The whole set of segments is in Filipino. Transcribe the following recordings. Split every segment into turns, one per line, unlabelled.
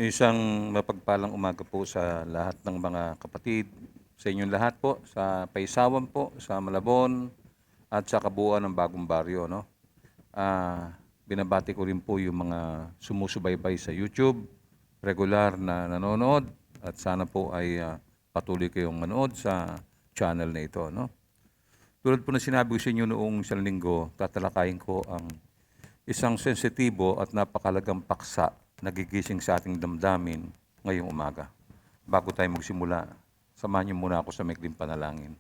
Isang mapagpalang umaga po sa lahat ng mga kapatid, sa inyong lahat po, sa Paisawan po, sa Malabon, at sa kabuuan ng Bagong Baryo. No? Binabati ko rin po yung mga sumusubaybay sa YouTube, regular na nanonood, at sana po ay patuloy kayong manood sa channel na ito. No? Tulad po na sinabi ko sa inyo noong isang linggo, tatalakayin ko ang isang sensitibo at napakalagang paksa na gigising sa ating damdamin ngayong umaga. Bago tayo magsimula, samahan niyo muna ako sa maikling panalangin.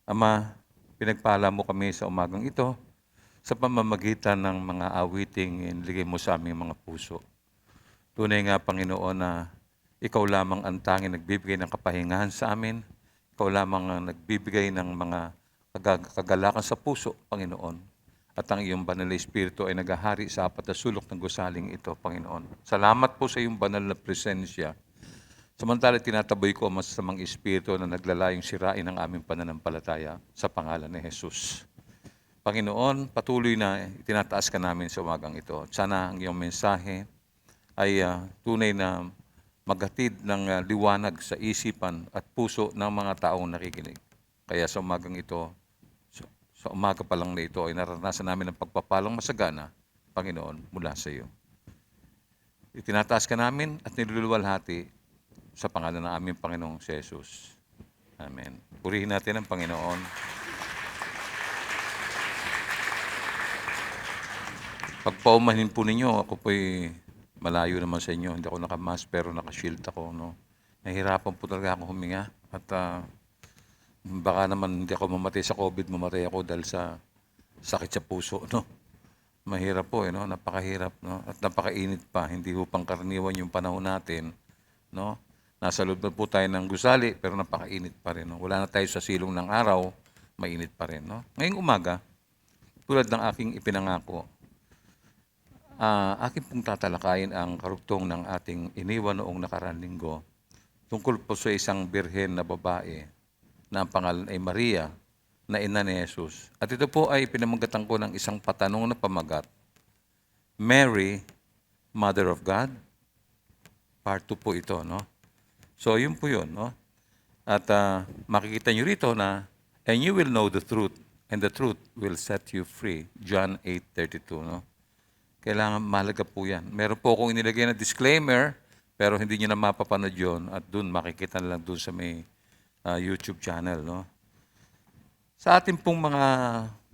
Ama, pinagpala mo kami sa umagang ito sa pamamagitan ng mga awiting inilagay mo sa aming mga puso. Tunay nga, Panginoon, na ikaw lamang ang tanging nagbibigay ng kapahingahan sa amin. Ikaw lamang ang nagbibigay ng mga kagalakan sa puso, Panginoon. At ang iyong banal na Espiritu ay naghahari sa apat na sulok ng gusaling ito, Panginoon. Salamat po sa iyong banal na presensya. Samantala, tinataboy ko ang masasamang espiritu na naglalayong sirain ang aming pananampalataya sa pangalan ni Jesus. Panginoon, patuloy na itinataas ka namin sa umagang ito. Sana ang iyong mensahe ay tunay na maghatid ng liwanag sa isipan at puso ng mga taong nakikinig. Kaya sa umagang ito, sa umaga pa lang na ito ay naranasan namin ang pagpapalang masagana, Panginoon, mula sa iyo. Itinataas ka namin at niluluwalhati sa pangalan ng aming Panginoong si Jesus. Amen. Purihin natin ang Panginoon. Pagpaumanhin po ninyo, ako po'y malayo naman sa inyo. Hindi ako nakamask pero nakashield ako. No? Nahihirapan po talaga ako huminga at baka naman hindi ako mamatay sa COVID, mamatay ako dahil sa sakit sa puso, no? Mahirap po, no? Napakahirap, no? At napakainit pa, hindi ho pangkaraniwan yung panahon natin, no? Nasa loob na po tayo ng gusali, pero napakainit pa rin, no? Wala na tayo sa silong ng araw, mainit pa rin, no? Ngayong umaga, tulad ng aking ipinangako, akin pong tatalakayin ang karugtong ng ating iniwan noong nakaraang linggo tungkol po sa isang birhen na babae na ang pangalan ay Maria, na ina ni Jesus. At ito po ay pinamagatan ko ng isang patanong na pamagat. Mary, Mother of God? Part 2 po ito, no? So, yun po yun, no? At makikita nyo rito na, and you will know the truth, and the truth will set you free. John 8:32, no? Kailangan mahalaga po yan. Meron po akong inilagay na disclaimer, pero hindi nyo na mapapanood yun. At dun, makikita na lang dun sa may YouTube channel, no? Sa ating pong mga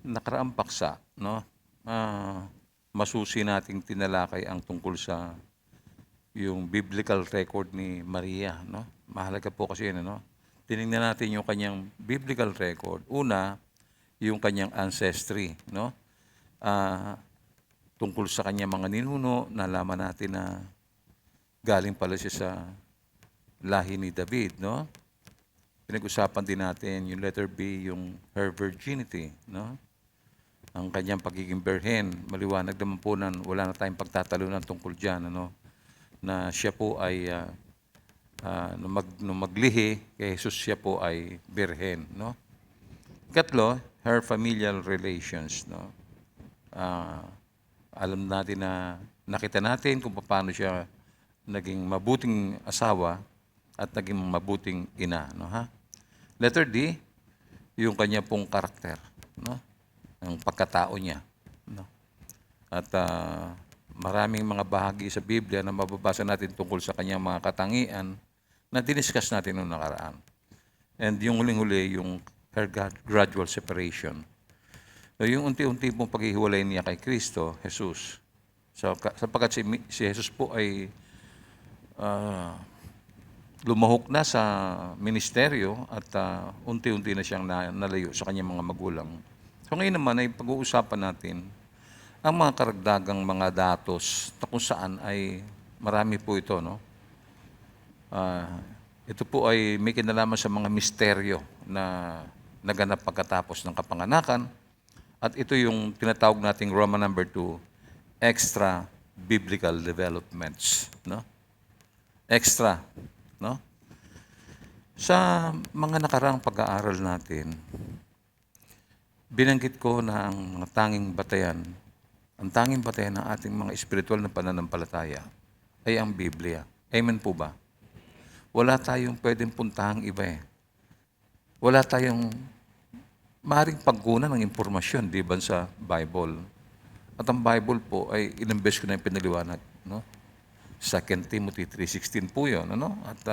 nakaraang paksa, no? Masusi nating tinalakay ang tungkol sa yung biblical record ni Maria, no? Mahalaga po kasi yun, no? Tiningnan natin yung kanyang biblical record. Una, yung kanyang ancestry, no? Tungkol sa kanyang mga ninuno, nalaman natin na galing pala siya sa lahi ni David, no? Pinag-usapan din natin yung letter B, yung her virginity, no? Ang kanyang pagiging birhen, maliwanag naman po na wala na tayong pagtatalunan tungkol dyan, ano? Na siya po ay, nung maglihi kay Jesus, siya po ay birhen, no? Ikatlo, her familial relations, no? Alam natin na nakita natin kung paano siya naging mabuting asawa at naging mabuting ina, no, ha? Letter D, yung kanya pong karakter, no? Ang pagkatao niya, no? At maraming mga bahagi sa Biblia na mababasa natin tungkol sa kanyang mga katangian na diniscuss natin noong nakaraan. And yung huling-huli, yung her gradual separation. So, yung unti-unti pong paghihiwalay niya kay Kristo, Jesus. So, sapagkat si Jesus po ay lumahok na sa ministeryo at unti-unti na siyang nalayo sa kanyang mga magulang. So ngayon naman ay pag-uusapan natin ang mga karagdagang mga datos na kung saan ay marami po ito, no? Ito po ay may kinalaman sa mga misteryo na naganap pagkatapos ng kapanganakan. At ito yung tinatawag nating Roman number 2, extra biblical developments, no? Extra, no? Sa mga nakaraang pag-aaral natin, binanggit ko na ang tanging batayan ng ating mga espiritual na pananampalataya ay ang Biblia. Amen po ba? Wala tayong pwedeng puntahang iba eh. Wala tayong maaaring pagkunan ng impormasyon, di ba, sa Bible. At ang Bible po ay ilang beses ko na yung pinaliwanag. No? 2 Timothy 3:16 po yun. Ano? At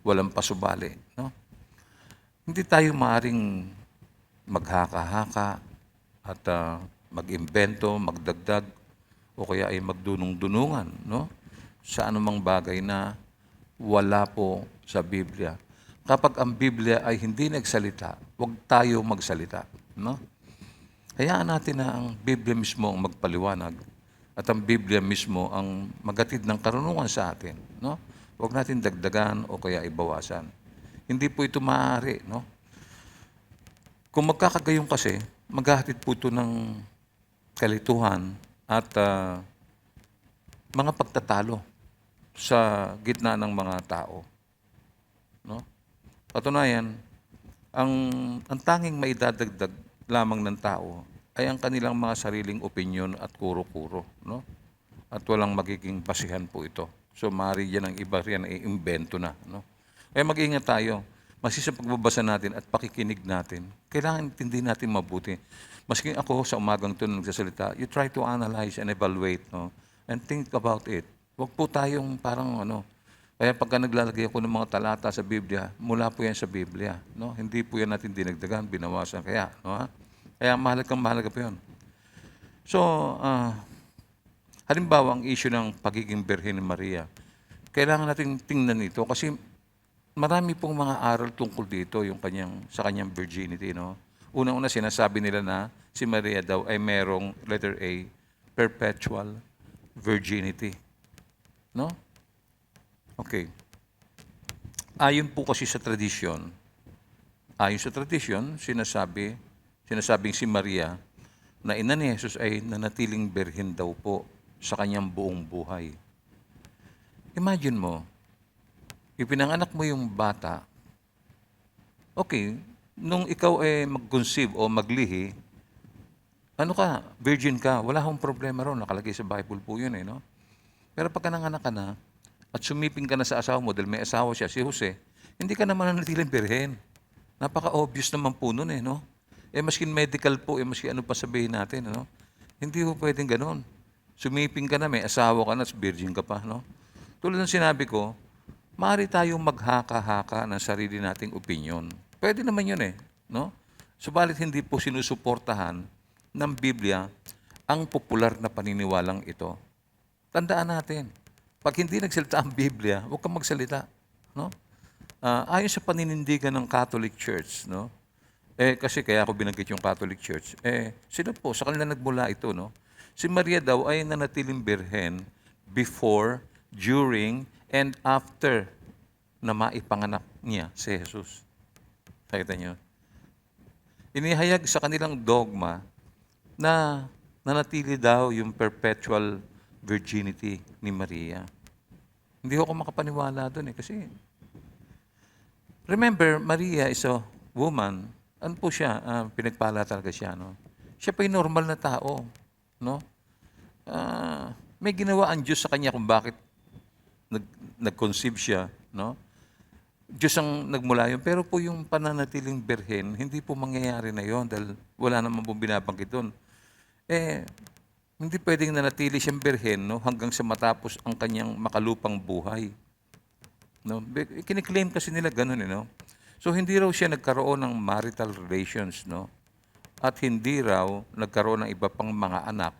walang pasubali. No? Hindi tayo maaaring maghaka-haka at mag-imbento, magdagdag, o kaya ay magdunong-dunungan, no? Sa anumang bagay na wala po sa Biblia. Kapag ang Biblia ay hindi nagsalita, huwag tayo magsalita, no? Hayaan natin na ang Biblia mismo ang magpaliwanag at ang Biblia mismo ang magatid ng karunungan sa atin, no? Huwag natin dagdagan o kaya ibawasan. Hindi po ito maaari, no? Kung magkakagayon kasi, maghahatid po ito ng kalituhan at mga pagtatalo sa gitna ng mga tao. No? Patunayan, ang tanging maidadagdag lamang ng tao ay ang kanilang mga sariling opinyon at kuro-kuro. No? At walang magiging basihan po ito. So, maaari yan ang iba riyan ay imbento na. No? Kaya mag-ingat tayo. Maski sa pagbabasa natin at pakikinig natin, kailangan intindihin natin mabuti. Maski ako sa umagang ito nagsasalita, you try to analyze and evaluate, no? And think about it. Huwag po tayong parang kaya pagka naglalagay ako ng mga talata sa Biblia, mula po yan sa Biblia. No? Hindi po yan natin dinagdagan, binawasan. Kaya, no, ha? Kaya mahalaga po yun. So, halimbawa ang issue ng pagiging Birhen ni Maria, kailangan natin tingnan ito kasi marami pong mga aral tungkol dito sa kanyang virginity. No? Unang-una sinasabi nila na si Maria daw ay merong, letter A, perpetual virginity. No? Okay. Ayon po kasi sa tradisyon, sinasabing si Maria na ina ni Jesus ay nanatiling birhen daw po sa kanyang buong buhay. Imagine mo, ipinanganak mo yung bata, okay, nung ikaw ay mag-conceive o maglihi, virgin ka, wala akong problema ron, nakalagay sa Bible po yun no? Pero pagka nanganak ka na, at sumiping ka na sa asawa mo, dahil may asawa siya, si Jose, hindi ka naman nanatiling birhen. Napaka-obvious naman po nun no? Maskin medical po, maski ano pa sabihin natin, no? Hindi po pwedeng ganun. Sumiping ka na, may asawa ka na, virgin ka pa, no? Tulad ng sinabi ko, maaari tayong maghaka-haka ng sarili nating opinion. Pwede naman yun no? Subalit hindi po sinusuportahan ng Biblia ang popular na paniniwalang ito. Tandaan natin, pag hindi nagsalita ang Biblia, huwag kang magsalita. No? Ayon sa paninindigan ng Catholic Church, no? Kasi kaya ako binanggit yung Catholic Church, sila po, sa kanila nagmula ito, no? Si Maria daw ay nanatiling birhen before, during, and after na maipanganak niya si Jesus. Nakita niyo? Inihayag sa kanilang dogma na nanatili daw yung perpetual virginity ni Maria. Hindi ako makapaniwala doon kasi remember, Maria is a woman. Ano po siya? Pinagpala talaga siya, no? Siya pa yung normal na tao, no? May ginawa ang Diyos sa kanya kung bakit nag-conceive siya, no? Diyos ang nagmula yun. Pero po yung pananatiling birhen, hindi po mangyayari na yon dahil wala naman po binabanggit doon. Hindi pwedeng nanatili siyang birhen, no, hanggang sa matapos ang kanyang makalupang buhay. No? Kiniklaim kasi nila ganun, no? So hindi raw siya nagkaroon ng marital relations, no? At hindi raw nagkaroon ng iba pang mga anak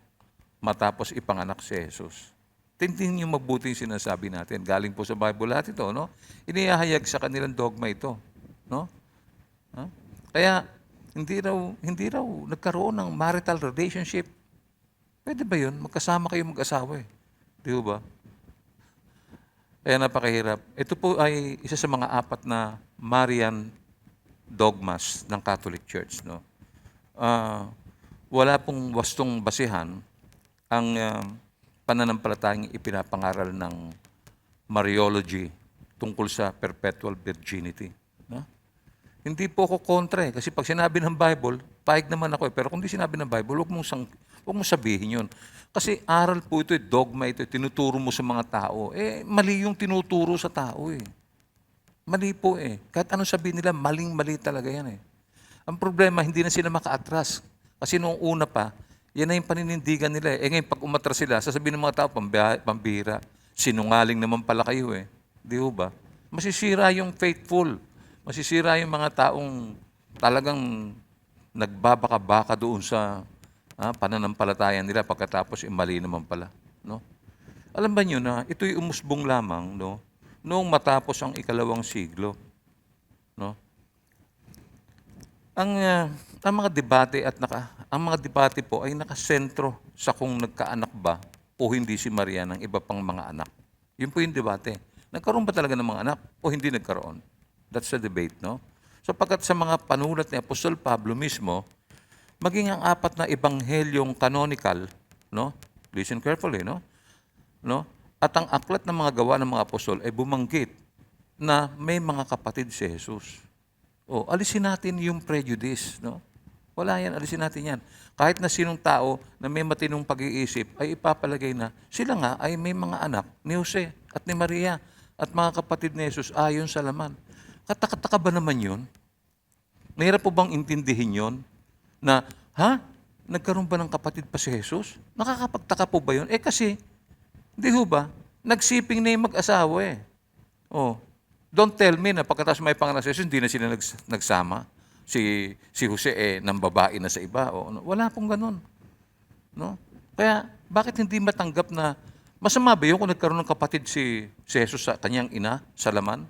matapos ipanganak si Jesus. Tingnan niyo mabuti yung sinasabi natin. Galing po sa Bible lahat ito, no? Inihahayag sa kanilang dogma ito, no? Kaya hindi raw nagkaroon ng marital relationship. Pwede ba 'yun? Magkasama kayo mag-asawa Di ba? Kaya napakahirap. Ito po ay isa sa mga 4 na Marian dogmas ng Catholic Church, no? Wala pong wastong basihan ang pananampalatayang ipinapangaral ng Mariology tungkol sa perpetual virginity. No? Hindi po ako kontra kasi pag sinabi ng Bible, paig naman ako pero kung di sinabi ng Bible, Huwag mo sabihin yun. Kasi aral po ito, dogma ito, tinuturo mo sa mga tao. Mali yung tinuturo sa tao eh. Mali po eh. Kahit anong sabihin nila, maling-mali talaga yan eh. Ang problema, hindi na sila maka-atras. Kasi noong una pa, yan na yung paninindigan nila eh. Ngayon, pag umatras sila, sasabihin ng mga tao, pambihira. Sinungaling naman pala kayo eh. Di ho ba? Masisira yung faithful. Masisira yung mga taong talagang nagbabaka-baka doon sa pananampalataya nila pagkatapos mali naman pala. No? Alam ba nyo na ito'y umusbong lamang no, noong matapos ang 2 siglo. No? Ang mga debate ang mga debate po ay nakasentro sa kung nagkaanak ba o hindi si Maria ng iba pang mga anak. Yun po yung debate. Nagkaroon ba talaga ng mga anak o hindi nagkaroon? That's the debate, no? Sapagkat sa mga panulat ni Apostol Pablo mismo, maging ang 4 na ebanghelyong canonical, no? Listen carefully, no? No? At ang aklat ng mga gawa ng mga apostol ay bumanggit na may mga kapatid si Jesus. Alisin natin yung prejudice, no? Wala yan, alisin natin yan. Kahit na sinong tao na may matinong pag-iisip ay ipapalagay na sila nga ay may mga anak ni Jose at ni Maria at mga kapatid ni Jesus ayon sa laman. Katakataka ba naman yun? Mahirap po bang intindihin yun? Na, nagkaroon ba ng kapatid pa si Jesus? Nakakapagtaka po ba yun? Kasi, di ho ba? Nagsiping na yung mag-asawa eh. Don't tell me na pagkatapos may panganak si Jesus, hindi na sila nagsama. Si Jose ng babae na sa iba. Wala pong ganun. No? Kaya, bakit hindi matanggap na masama ba yun kung nagkaroon ng kapatid si Jesus sa kanyang ina, sa laman?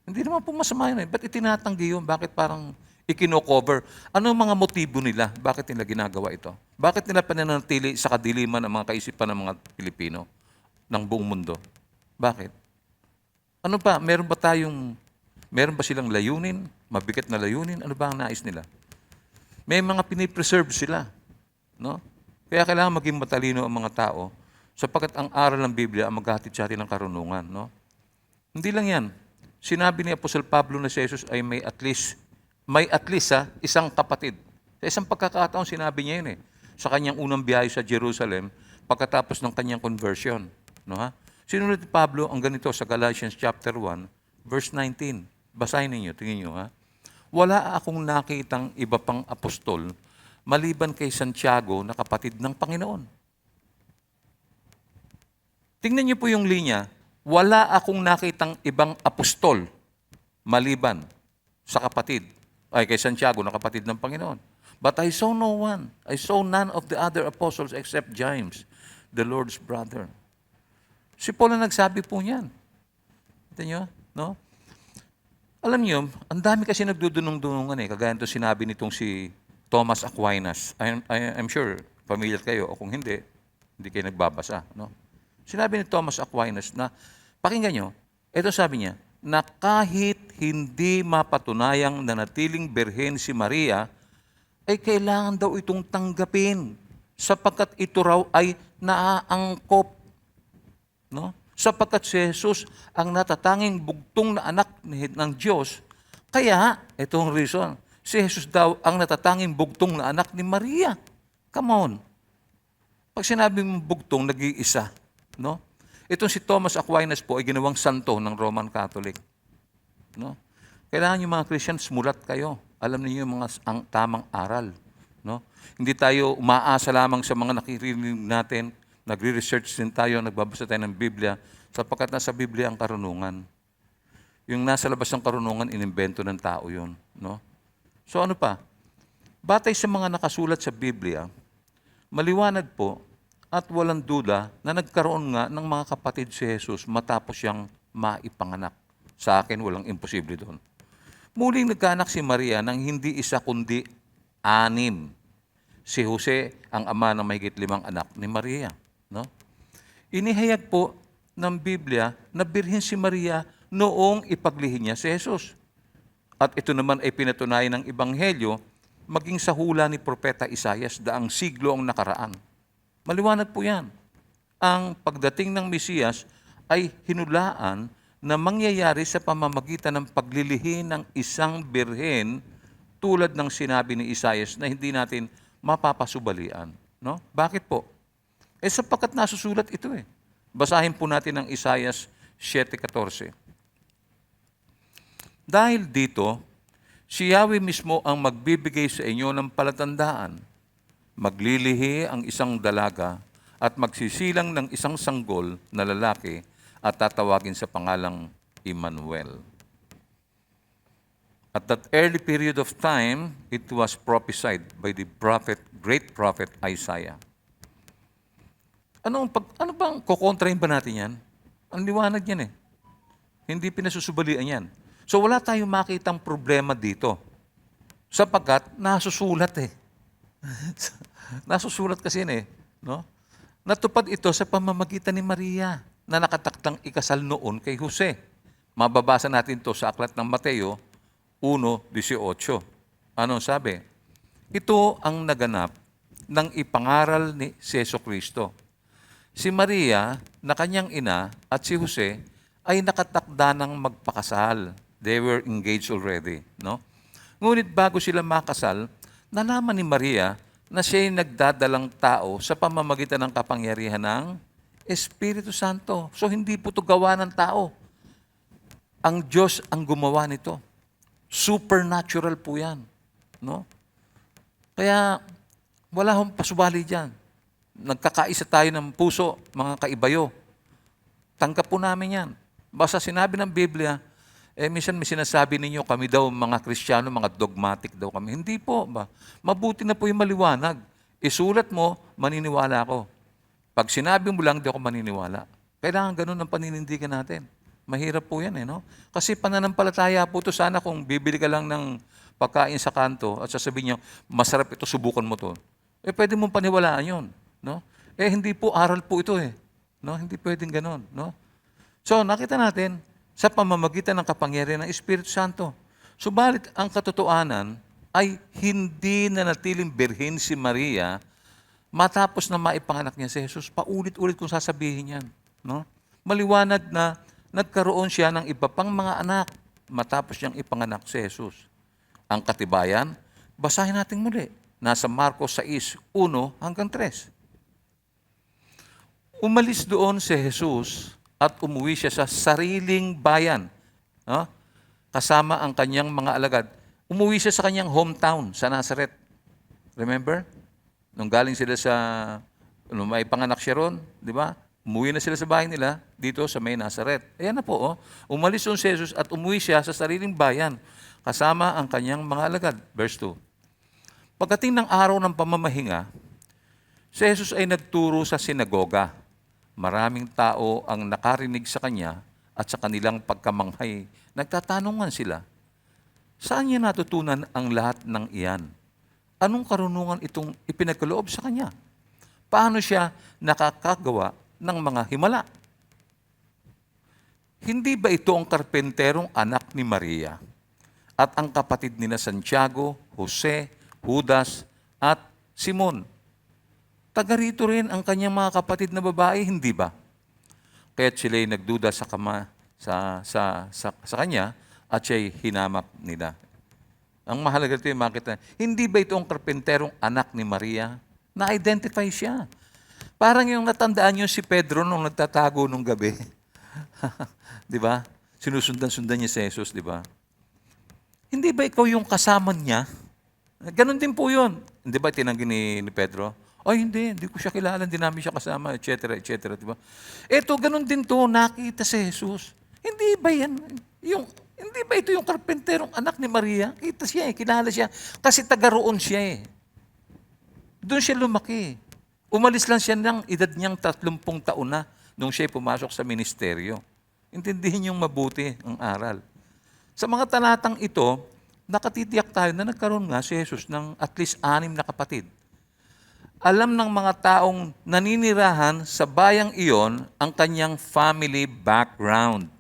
Hindi naman po masama yun eh. Ba't itinatanggi yun? Bakit parang ikino-cover? Ano ang mga motibo nila? Bakit nila ginagawa ito? Bakit nila pananatili sa kadiliman ang mga kaisipan ng mga Pilipino, ng buong mundo? Bakit? Ano pa? Meron ba silang layunin? Mabigat na layunin? Ano ba ang nais nila? May mga pinipreserve sila. No? Kaya kailangan maging matalino ang mga tao sapagkat ang aral ng Biblia ang maghahatid sa atin ng karunungan. No? Hindi lang yan. Sinabi ni Apostol Pablo na si Jesus ay may at least isang kapatid. Sa isang pagkakataon, sinabi niya yun eh. Sa kanyang unang biyahe sa Jerusalem, pagkatapos ng kanyang conversion. No, ha? Sinulat ni Pablo ang ganito sa Galatians chapter 1, verse 19. Basahin ninyo, tingin nyo ha. Wala akong nakitang iba pang apostol maliban kay Santiago na kapatid ng Panginoon. Tingnan niyo po yung linya. Wala akong nakitang ibang apostol maliban sa kapatid, kay Santiago na kapatid ng Panginoon. But I saw no one. I saw none of the other apostles except James, the Lord's brother. Si Paul na nagsabi po niyan. Ito nyo? No? Alam niyo, ang dami kasi nagdudunong-dunungan eh. Kagaya ito sinabi nitong si Thomas Aquinas. I'm sure familiar kayo o kung hindi kayo nagbabasa. No? Sinabi ni Thomas Aquinas na, pakinggan nyo, ito sabi niya, na kahit hindi mapatunayang nanatiling birhen si Maria, ay kailangan daw itong tanggapin sapagkat ito raw ay naaangkop. No? Sapagkat si Jesus ang natatanging bugtong na anak ng Diyos, kaya, itong reason, si Jesus daw ang natatanging bugtong na anak ni Maria. Come on. Pag sinabi mong bugtong, nag-iisa. No? Itong si Thomas Aquinas po ay ginawang santo ng Roman Catholic. No? Kailangan yung mga Christians, mulat kayo. Alam niyo yung ang tamang aral. No? Hindi tayo umaasa lamang sa mga nakirinig natin. Nagre-research din tayo, nagbabasa tayo ng Biblia, sapagkat nasa Biblia ang karunungan. Yung nasa labas ng karunungan, inimbento ng tao yun. No? So ano pa? Batay sa mga nakasulat sa Biblia, maliwanag po at walang duda na nagkaroon nga ng mga kapatid si Jesus matapos siyang maipanganak. Sa akin, walang imposible doon. Muling nagkaanak si Maria ng hindi isa kundi 6. Si Jose ang ama ng mahigit 5 anak ni Maria. No? Inihayag po ng Biblia na birhen si Maria noong ipaglihi niya si Jesus. At ito naman ay pinatunayan ng Ebanghelyo maging sa hula ni Propeta Isaias daang siglo ang nakaraan. Maliwanag po yan. Ang pagdating ng Mesiyas ay hinulaan na mangyayari sa pamamagitan ng paglilihi ng isang birhen tulad ng sinabi ni Isaias na hindi natin mapapasubalian. No? Bakit po? Sapagkat nasusulat ito eh. Basahin po natin ang Isaiah 7:14. Dahil dito, si Yahweh mismo ang magbibigay sa inyo ng palatandaan. Maglilihi ang isang dalaga at magsisilang ng isang sanggol na lalaki at tatawagin sa pangalang Emmanuel. At that early period of time, it was prophesied by the great prophet Isaiah. Ano bang kukontrahin ba natin yan? Ang liwanag yan eh. Hindi pinasusobalian yan. So wala tayong makitang problema dito. Sapagkat nasusulat eh. Nasusulat kasi yun eh. No? Natupad ito sa pamamagitan ni Maria na nakatakdang ikasal noon kay Jose. Mababasa natin to sa aklat ng Mateo 1:18. Anong sabi? Ito ang naganap ng ipangaral ni Jesucristo. Si Maria na kanyang ina at si Jose ay nakatakda ng magpakasal. They were engaged already. No? Ngunit bago sila makasal, nalaman ni Maria na siya ay nagdadalang tao sa pamamagitan ng kapangyarihan ng Espiritu Santo. So hindi po ito gawa ng tao. Ang Diyos ang gumawa nito. Supernatural po yan. No? Kaya wala hong pasubali dyan. Nagkakaisa tayo ng puso, mga kaibayo. Tanggap po namin yan. Basta sinabi ng Biblia, minsan may sinasabi ninyo, kami daw mga Kristiyano, mga dogmatic daw kami. Hindi po. Mabuti na po yung maliwanag. Isulat mo, maniniwala ako. Pag sinabi mo lang, di ako maniniwala. Kailangan ganun ang paninindigan natin. Mahirap po yan no? Kasi pananampalataya po ito. Sana kung bibili ka lang ng pagkain sa kanto at sasabihin niyo, masarap ito, subukan mo to. Pwede mong paniwalaan yun. No? Hindi po, aral po ito No? Hindi pwedeng ganun. No? So, nakita natin, sa pamamagitan ng kapangyarihan ng Espiritu Santo. Subalit, ang katotohanan ay hindi na natiling birhen si Maria matapos na maipanganak niya si Jesus. Paulit-ulit kung sasabihin yan. No? Maliwanag na nagkaroon siya ng iba pang mga anak matapos niyang ipanganak si Jesus. Ang katibayan, basahin natin muli. Nasa Marcos 6:1-3. Umalis doon si Jesus at umuwi siya sa sariling bayan. No? Kasama ang kanyang mga alagad. Umuwi siya sa kanyang hometown, sa Nazareth. Remember? Nung galing sila nung may panganak siya ron, di ba? Umuwi na sila sa bahay nila, dito sa may Nazareth. Ayan na po, Umalis doon si Jesus at umuwi siya sa sariling bayan, kasama ang kanyang mga alagad. Verse 2. Pagdating ng araw ng pamamahinga, si Jesus ay nagturo sa sinagoga. Maraming tao ang nakarinig sa kanya at sa kanilang pagkamanghay. Nagtatanungan sila, saan niya natutunan ang lahat ng iyan? Anong karunungan itong ipinagkaloob sa kanya? Paano siya nakakagawa ng mga himala? Hindi ba ito ang karpenterong anak ni Maria at ang kapatid nina Santiago, Jose, Judas at Simon? Taga rito rin ang kanyang mga kapatid na babae, hindi ba? Kaya't sila'y nagduda sa kanya at siya'y hinamak nila. Ang mahalaga ito yung makita, hindi ba ito ang karpenterong anak ni Maria? Na-identify siya. Parang yung natandaan yung si Pedro nung nagtatago nung gabi. Di ba? Sinusundan-sundan niya si Jesus, di ba? Hindi ba ikaw yung kasama niya? Ganon din po yun. Hindi ba tinanggi ni Pedro? Ay, hindi ko siya kilala, hindi namin siya kasama, etc., etc., di ba? Eto, ganon din to, nakita si Jesus. Hindi ba yan? Hindi ba ito yung karpenterong anak ni Maria? Kita siya kilala siya. Kasi taga-roon siya Doon siya lumaki. Umalis lang siya ng edad niyang 30 taon na nung siya pumasok sa ministeryo. Intindihin niyong mabuti ang aral. Sa mga talatang ito, nakatitiyak tayo na nagkaroon nga si Jesus ng at least 6 na kapatid. Alam ng mga taong naninirahan sa bayang iyon ang kanyang family background.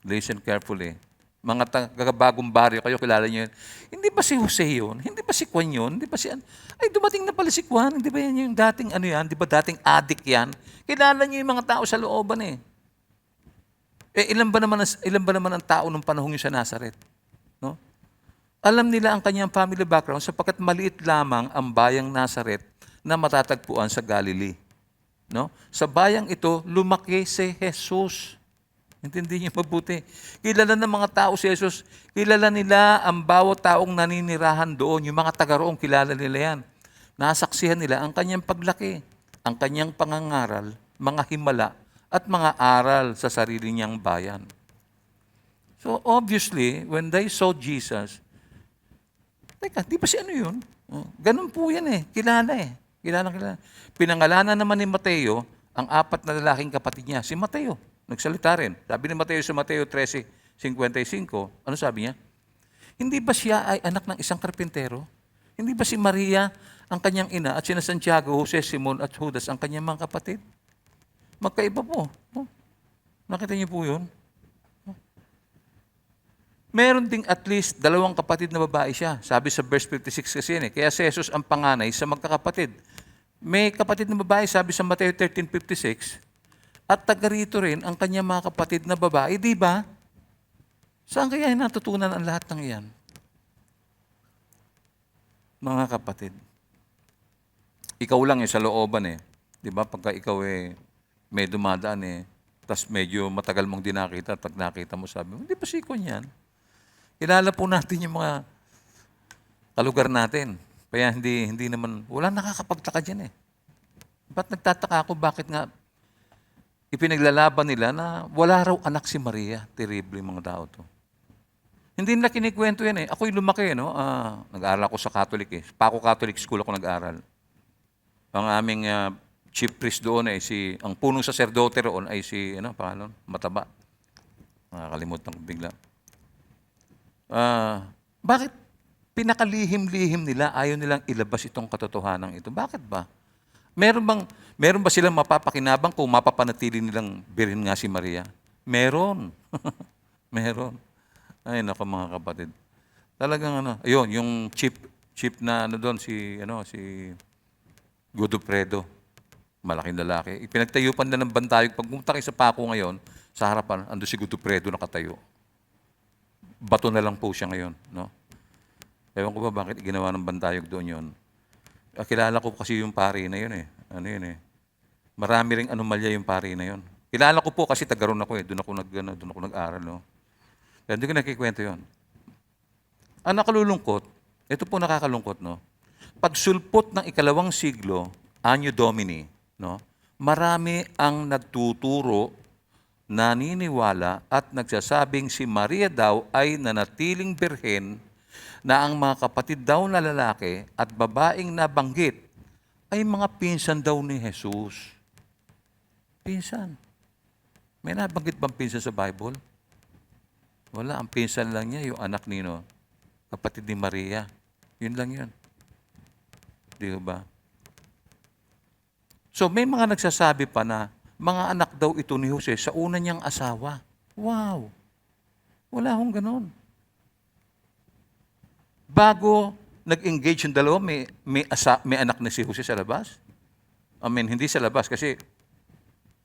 Listen carefully. Mga taga-bagong baryo, kayo kilala niyo yun. Hindi ba si Jose yun? Hindi ba si Juan yun? Hindi ba si... Ay, dumating na pala si Juan. Hindi ba yan yung dating yan? Di ba dating addict yan? Kilala niyo yung mga tao sa looban ilan ba naman ang tao nung panahon yung sa Nazareth? No? Alam nila ang kanyang family background sapagkat maliit lamang ang bayang Nazareth na matatagpuan sa Galilee. No? Sa bayang ito, lumaki si Jesus. Intindihin niyo mabuti. Kilala ng mga tao si Jesus. Kilala nila ang bawat taong naninirahan doon. Yung mga taga roon, kilala nila yan. Nasaksihan nila ang kanyang paglaki, ang kanyang pangangaral, mga himala, at mga aral sa sarili niyang bayan. So obviously, when they saw Jesus, teka, di ba si ano yun? Ganun po yan eh. Kilala eh. Kilala. Pinangalanan naman ni Mateo ang 4 na lalaking kapatid niya. Si Mateo, nagsalita rin. Sabi ni Mateo sa Mateo 13:55, ano sabi niya? Hindi ba siya ay anak ng isang karpintero? Hindi ba si Maria ang kanyang ina at sina Santiago, Jose, Simon at Judas ang kanyang mga kapatid? Magkaiba po. Nakita niyo po yun? Meron ding at least 2 kapatid na babae siya. Sabi sa verse 56 kasi yun eh. Kaya si Jesus ang panganay sa magkakapatid. May kapatid na babae, sabi sa Mateo 13:56, at taga rito rin ang kanyang mga kapatid na babae, di ba? Saan kaya natutunan ang lahat ng iyan? Mga kapatid. Ikaw lang sa looban eh. Di ba? Pagka ikaw may dumadaan tapos medyo matagal mong di nakita, pag nakita mo sabi mo, hindi pa sikon yan. Kilala po natin yung mga kalugar natin. Kaya hindi naman, walang nakakapagtaka dyan eh. Ba't nagtataka ako, bakit nga ipinaglalaban nila na wala raw anak si Maria? Terrible yung mga tao to. Hindi nila kinikwento yan eh. Ako'y lumaki, no? Nag-aaral ako sa Catholic eh. Paco Catholic School ako nag-aaral. Ang aming chief priest doon ay ang punong saserdote roon ay si, mataba. Nakakalimutan ko bigla. Bakit pinakalihim-lihim nila, ayaw nilang ilabas itong katotohanan ito? Bakit ba? Meron ba silang mapapakinabang kung mapapanatili nilang birhen nga si Maria? Meron. Meron. Ay, naku mga kapatid. Talagang ayun, yung chief na doon, si Godofredo. Malaking lalaki. Ipinagtayupan na ng bantayog. Pag pumunta kayo sa Paco ngayon, sa harapan, ando si Godofredo nakatayo. Bato na lang po siya ngayon. No? Ewan ko ba bakit ginawa ng bantayog doon yun. Kilala ko kasi yung pari na yun eh. Marami ring anomalya yung pari na yun. Kilala ko po kasi taga-ron ako eh. Doon ako nag-aral. No? Kaya hindi ko nakikwento yun. Ang nakalulungkot, ito po nakakalungkot, no? Pagsulpot ng 2 siglo, Anno Domini, no? Marami ang nagtuturo, naniniwala at nagsasabing si Maria daw ay nanatiling birhen, na ang mga kapatid daw na lalaki at babaeng nabanggit ay mga pinsan daw ni Jesus. Pinsan. May nabanggit bang pinsan sa Bible? Wala. Ang pinsan lang niya, yung anak kapatid ni Maria. Yun lang yun. Di ba? So, may mga nagsasabi pa na mga anak daw ito ni Jose sa una niyang asawa. Wow! Wala hong ganon. Bago nag-engage yung dalawa, may anak na si Jose sa labas. Hindi sa labas kasi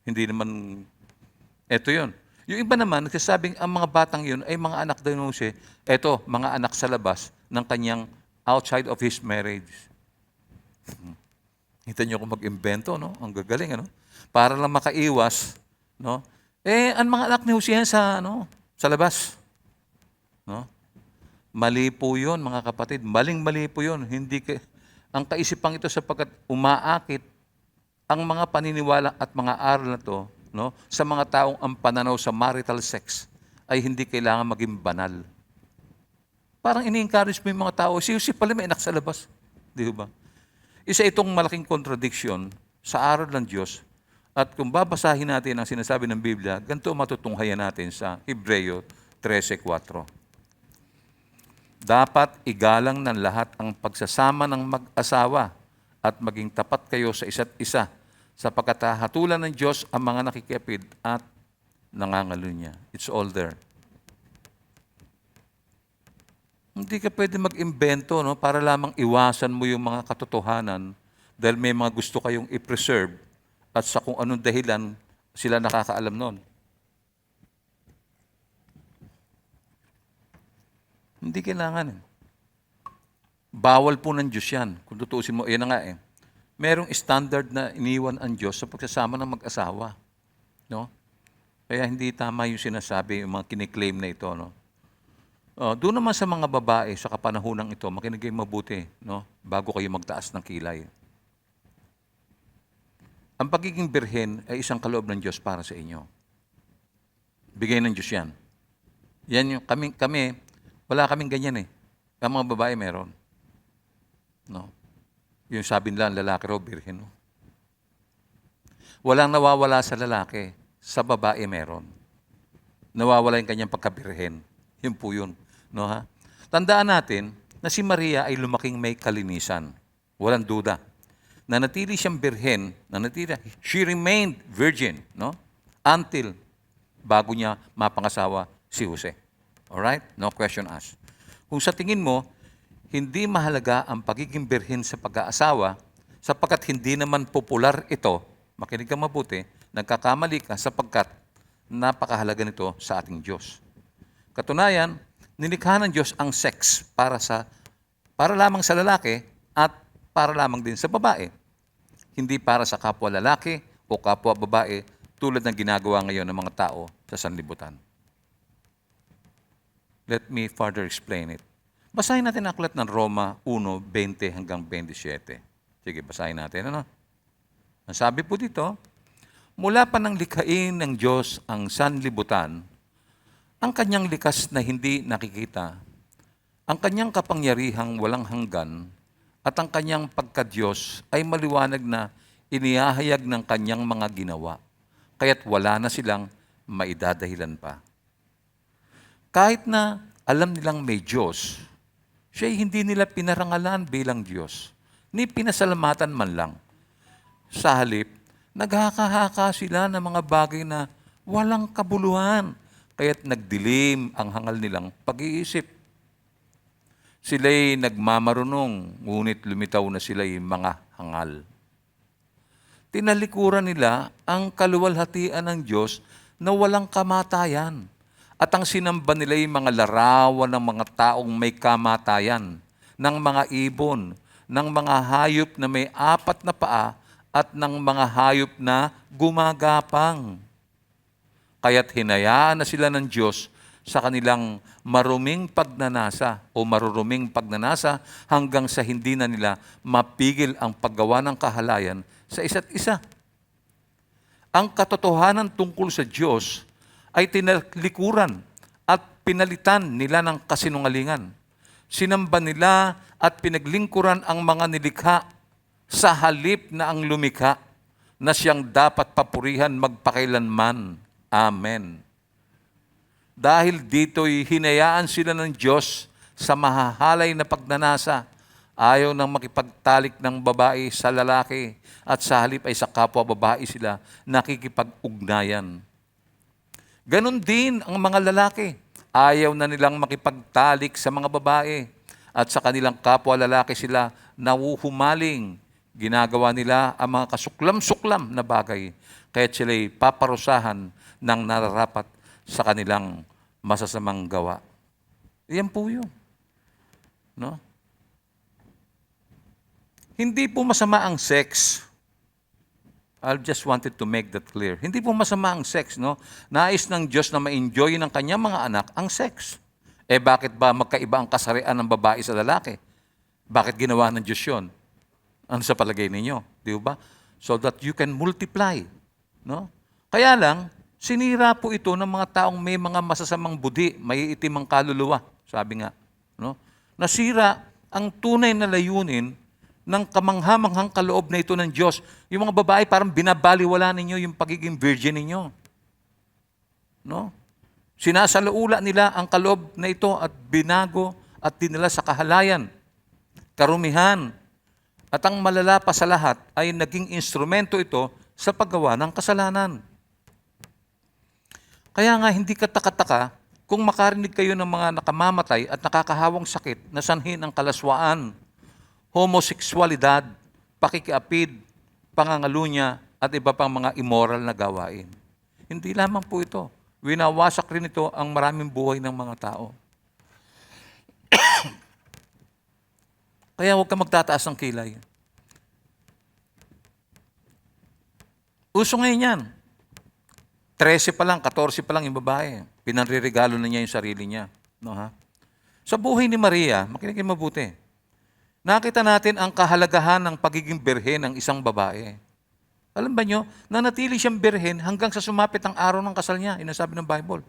hindi naman, eto yun. Yung iba naman, nagsasabing ang mga batang yun ay mga anak daw ni Jose, eto, mga anak sa labas ng kanyang outside of his marriage. Kita niyo kung mag-imbento, no? Ang gagaling, Para lang makaiwas, no? Ang mga anak ni Jose sa labas. No? Mali po yun, mga kapatid. Maling-mali po yun. Ang kaisipang ito sapagkat umaakit ang mga paniniwala at mga aral na to, no, sa mga taong ang pananaw sa marital sex ay hindi kailangan maging banal. Parang ini-encourage mo yung mga tao, si pala may anak sa labas. Di ba? Isa itong malaking contradiction sa aral ng Diyos. At kung babasahin natin ang sinasabi ng Biblia, ganito matutunghayan natin sa Hebreo 13:4. Dapat igalang ng lahat ang pagsasama ng mag-asawa at maging tapat kayo sa isa't isa, sapagkat hatulan ng Diyos ang mga nakikiapid at nangangalunya. It's all there. Hindi ka pwede mag-imbento, no, para lamang iwasan mo yung mga katotohanan dahil may mga gusto kayong i-preserve at sa kung anong dahilan sila nakakaalam nun. Hindi kailangan. Bawal po ng Diyos yan. Kung tutuusin mo, yan na nga merong standard na iniwan ang Diyos sa pagsasama ng mag-asawa. No? Kaya hindi tama yung sinasabi, yung mga kiniklaim na ito. No? Doon naman sa mga babae sa kapanahonang ito, makinig kayo mabuti, no? Bago kayo magtaas ng kilay. Ang pagiging birhen ay isang kaloob ng Diyos para sa inyo. Bigay ng Diyos yan. Yan yung, kami, wala kaming ganyan eh. Ang mga babae meron. No? Yung sabi nila, lalaki raw, birhen. No? Walang nawawala sa lalaki, sa babae meron. Nawawala yung kanyang pagkabirhen. Yun po yun. No, ha? Tandaan natin na si Maria ay lumaking may kalinisan. Walang duda. Nanatili siyang birhen, she remained virgin, no? Until bago niya mapangasawa si Jose. Alright? No question asked. Kung sa tingin mo, hindi mahalaga ang pagiging birhen sa pag-aasawa, sapagkat hindi naman popular ito, makinig ka mabuti, nagkakamali ka sapagkat napakahalaga nito sa ating Diyos. Katunayan, nilikha ng Diyos ang sex para lamang sa lalaki at para lamang din sa babae. Hindi para sa kapwa lalaki o kapwa babae tulad ng ginagawa ngayon ng mga tao sa sanlibutan. Let me further explain it. Basahin natin ang aklat ng Roma 1:20 hanggang 27. Sige, basahin natin. Ano? Ang sabi po dito, mula pa nang likhain ng Diyos ang sanlibutan, ang kanyang likas na hindi nakikita, ang kanyang kapangyarihang walang hanggan, at ang kanyang pagka-Diyos ay maliwanag na inihahayag ng kanyang mga ginawa, kaya't wala na silang maidadahilan pa. Kahit na alam nilang may Diyos, siya'y hindi nila pinarangalan bilang Diyos, ni pinasalamatan man lang. Sa halip, naghahaka-haka sila ng mga bagay na walang kabuluhan, kaya't nagdilim ang hangal nilang pag-iisip. Sila'y nagmamarunong, ngunit lumitaw na sila'y mga hangal. Tinalikuran nila ang kaluwalhatian ng Diyos na walang kamatayan, at ang sinamba nila'y mga larawan ng mga taong may kamatayan, ng mga ibon, ng mga hayop na may 4 na paa, at ng mga hayop na gumagapang. Kaya't hinayaan na sila ng Diyos sa kanilang maruruming pagnanasa hanggang sa hindi na nila mapigil ang paggawa ng kahalayan sa isa't isa. Ang katotohanan tungkol sa Diyos ay tinalikuran at pinalitan nila ng kasinungalingan. Sinamba nila at pinaglingkuran ang mga nilikha sa halip na ang lumikha na siyang dapat papurihan magpakailanman. Amen. Dahil dito'y hinayaan sila ng Diyos sa mahahalay na pagnanasa, ayaw nang makipagtalik ng babae sa lalaki at sa halip ay sa kapwa babae sila nakikipag-ugnayan. Ganon din ang mga lalaki. Ayaw na nilang makipagtalik sa mga babae at sa kanilang kapwa lalaki sila nawuhumaling. Ginagawa nila ang mga kasuklam-suklam na bagay, kaya't sila'y paparusahan ng nararapat sa kanilang masasamang gawa. Yan po yun. No? Hindi po masama ang sex. I just wanted to make that clear. Hindi po masama ang sex, no? Nais ng Diyos na ma-enjoy ng kanyang mga anak ang sex. Bakit ba magkaiba ang kasarian ng babae sa lalaki? Bakit ginawa ng Diyos yun? Ano sa palagay ninyo? Di ba? So that you can multiply. No? Kaya lang, sinira po ito ng mga taong may mga masasamang budi, may itim ang kaluluwa, sabi nga. No? Nasira ang tunay na layunin ng kamanghamanghang kaloob na ito ng Diyos. Yung mga babae, parang binabaliwala ninyo yung pagiging virgin ninyo. No? Sinasalaula nila ang kaloob na ito at binago at dinala sa kahalayan, karumihan. At ang malala pa sa lahat ay naging instrumento ito sa paggawa ng kasalanan. Kaya nga hindi katakataka kung makarinig kayo ng mga nakamamatay at nakakahawang sakit na sanhi ng kalaswaan, homoseksualidad, pakikiapid, pangangalunya, at iba pang mga immoral na gawain. Hindi lamang po ito. Winawasak rin ito ang maraming buhay ng mga tao. Kaya huwag ka magtataas ng kilay. Uso ngayon yan. 13 pa lang, 14 pa lang yung babae. Pinanririgalo na niya yung sarili niya. No, ha? Sa buhay ni Maria, makinig kayo mabuti. Nakita natin ang kahalagahan ng pagiging birhen ng isang babae. Alam ba nyo, nanatili siyang birhen hanggang sa sumapit ang araw ng kasal niya. Inasabi ng Bible.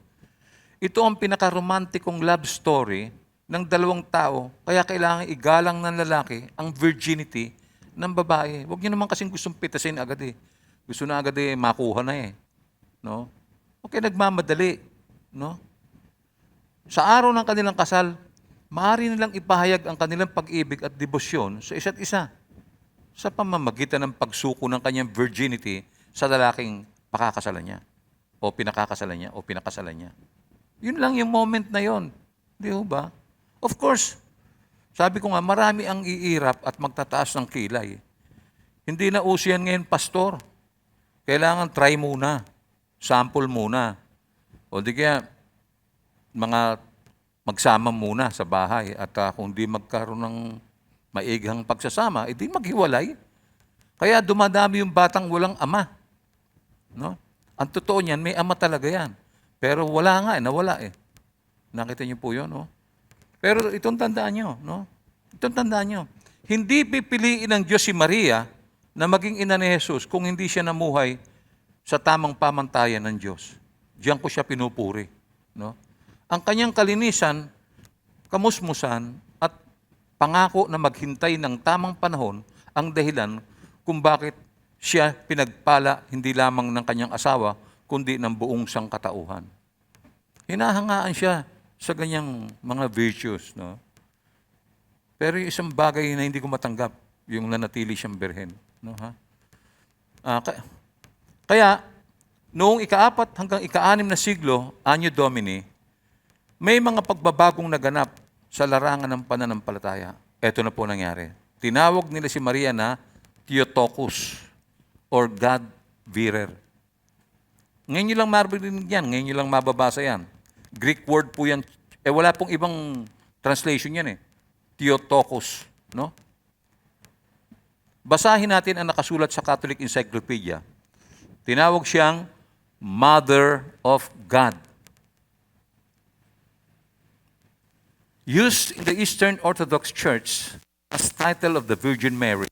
Ito ang pinaka-romantikong love story ng dalawang tao, kaya kailangan igalang ng lalaki ang virginity ng babae. Huwag niyo naman kasing gustong pitasin agad eh. Gusto na agad eh, makuha na eh. No? Okay, nagmamadali. No? Sa araw ng kanilang kasal, maaari nilang ipahayag ang kanilang pag-ibig at debosyon sa isa't isa sa pamamagitan ng pagsuko ng kanyang virginity sa lalaking pakakasalan niya o pinakakasalan niya o pinakasalan niya. Yun lang yung moment na yon. Di ba? Of course, sabi ko nga, marami ang iirap at magtataas ng kilay. Hindi na uso yan ngayon, pastor. Kailangan try muna. Sample muna. O di kaya, mga magsama muna sa bahay at kung di magkaroon ng maighang pagsasama, edi maghiwalay. Kaya dumadami yung batang walang ama. No? Ang totoo niyan, may ama talaga yan. Pero wala nga, nawala eh. Nakita niyo po yun, no? Pero itong tandaan niyo, no? Itong tandaan niyo. Hindi pipiliin ng Diyos si Maria na maging ina ni Jesus kung hindi siya namuhay sa tamang pamantayan ng Diyos. Diyan ko siya pinupuri, no? Ang kanyang kalinisan, kamusmusan, at pangako na maghintay ng tamang panahon ang dahilan kung bakit siya pinagpala hindi lamang ng kanyang asawa, kundi ng buong sangkatauhan. Hinahangaan siya sa ganyang mga virtues. No? Pero yung isang bagay na hindi ko matanggap, yung nanatili siyang birhen. No, ha? Kaya, noong ika-4 hanggang ika-6 na siglo, Anno Domini, may mga pagbabagong naganap sa larangan ng pananampalataya. Ito na po nangyari. Tinawag nila si Maria na Theotokos or God-bearer. Ngayon nyo lang marinig yan, ngayon nyo lang mababasa yan. Greek word po yan. Wala pong ibang translation yan eh. Theotokos. No? Basahin natin ang nakasulat sa Catholic Encyclopedia. Tinawag siyang Mother of God. Used in the Eastern Orthodox Church as title of the Virgin Mary,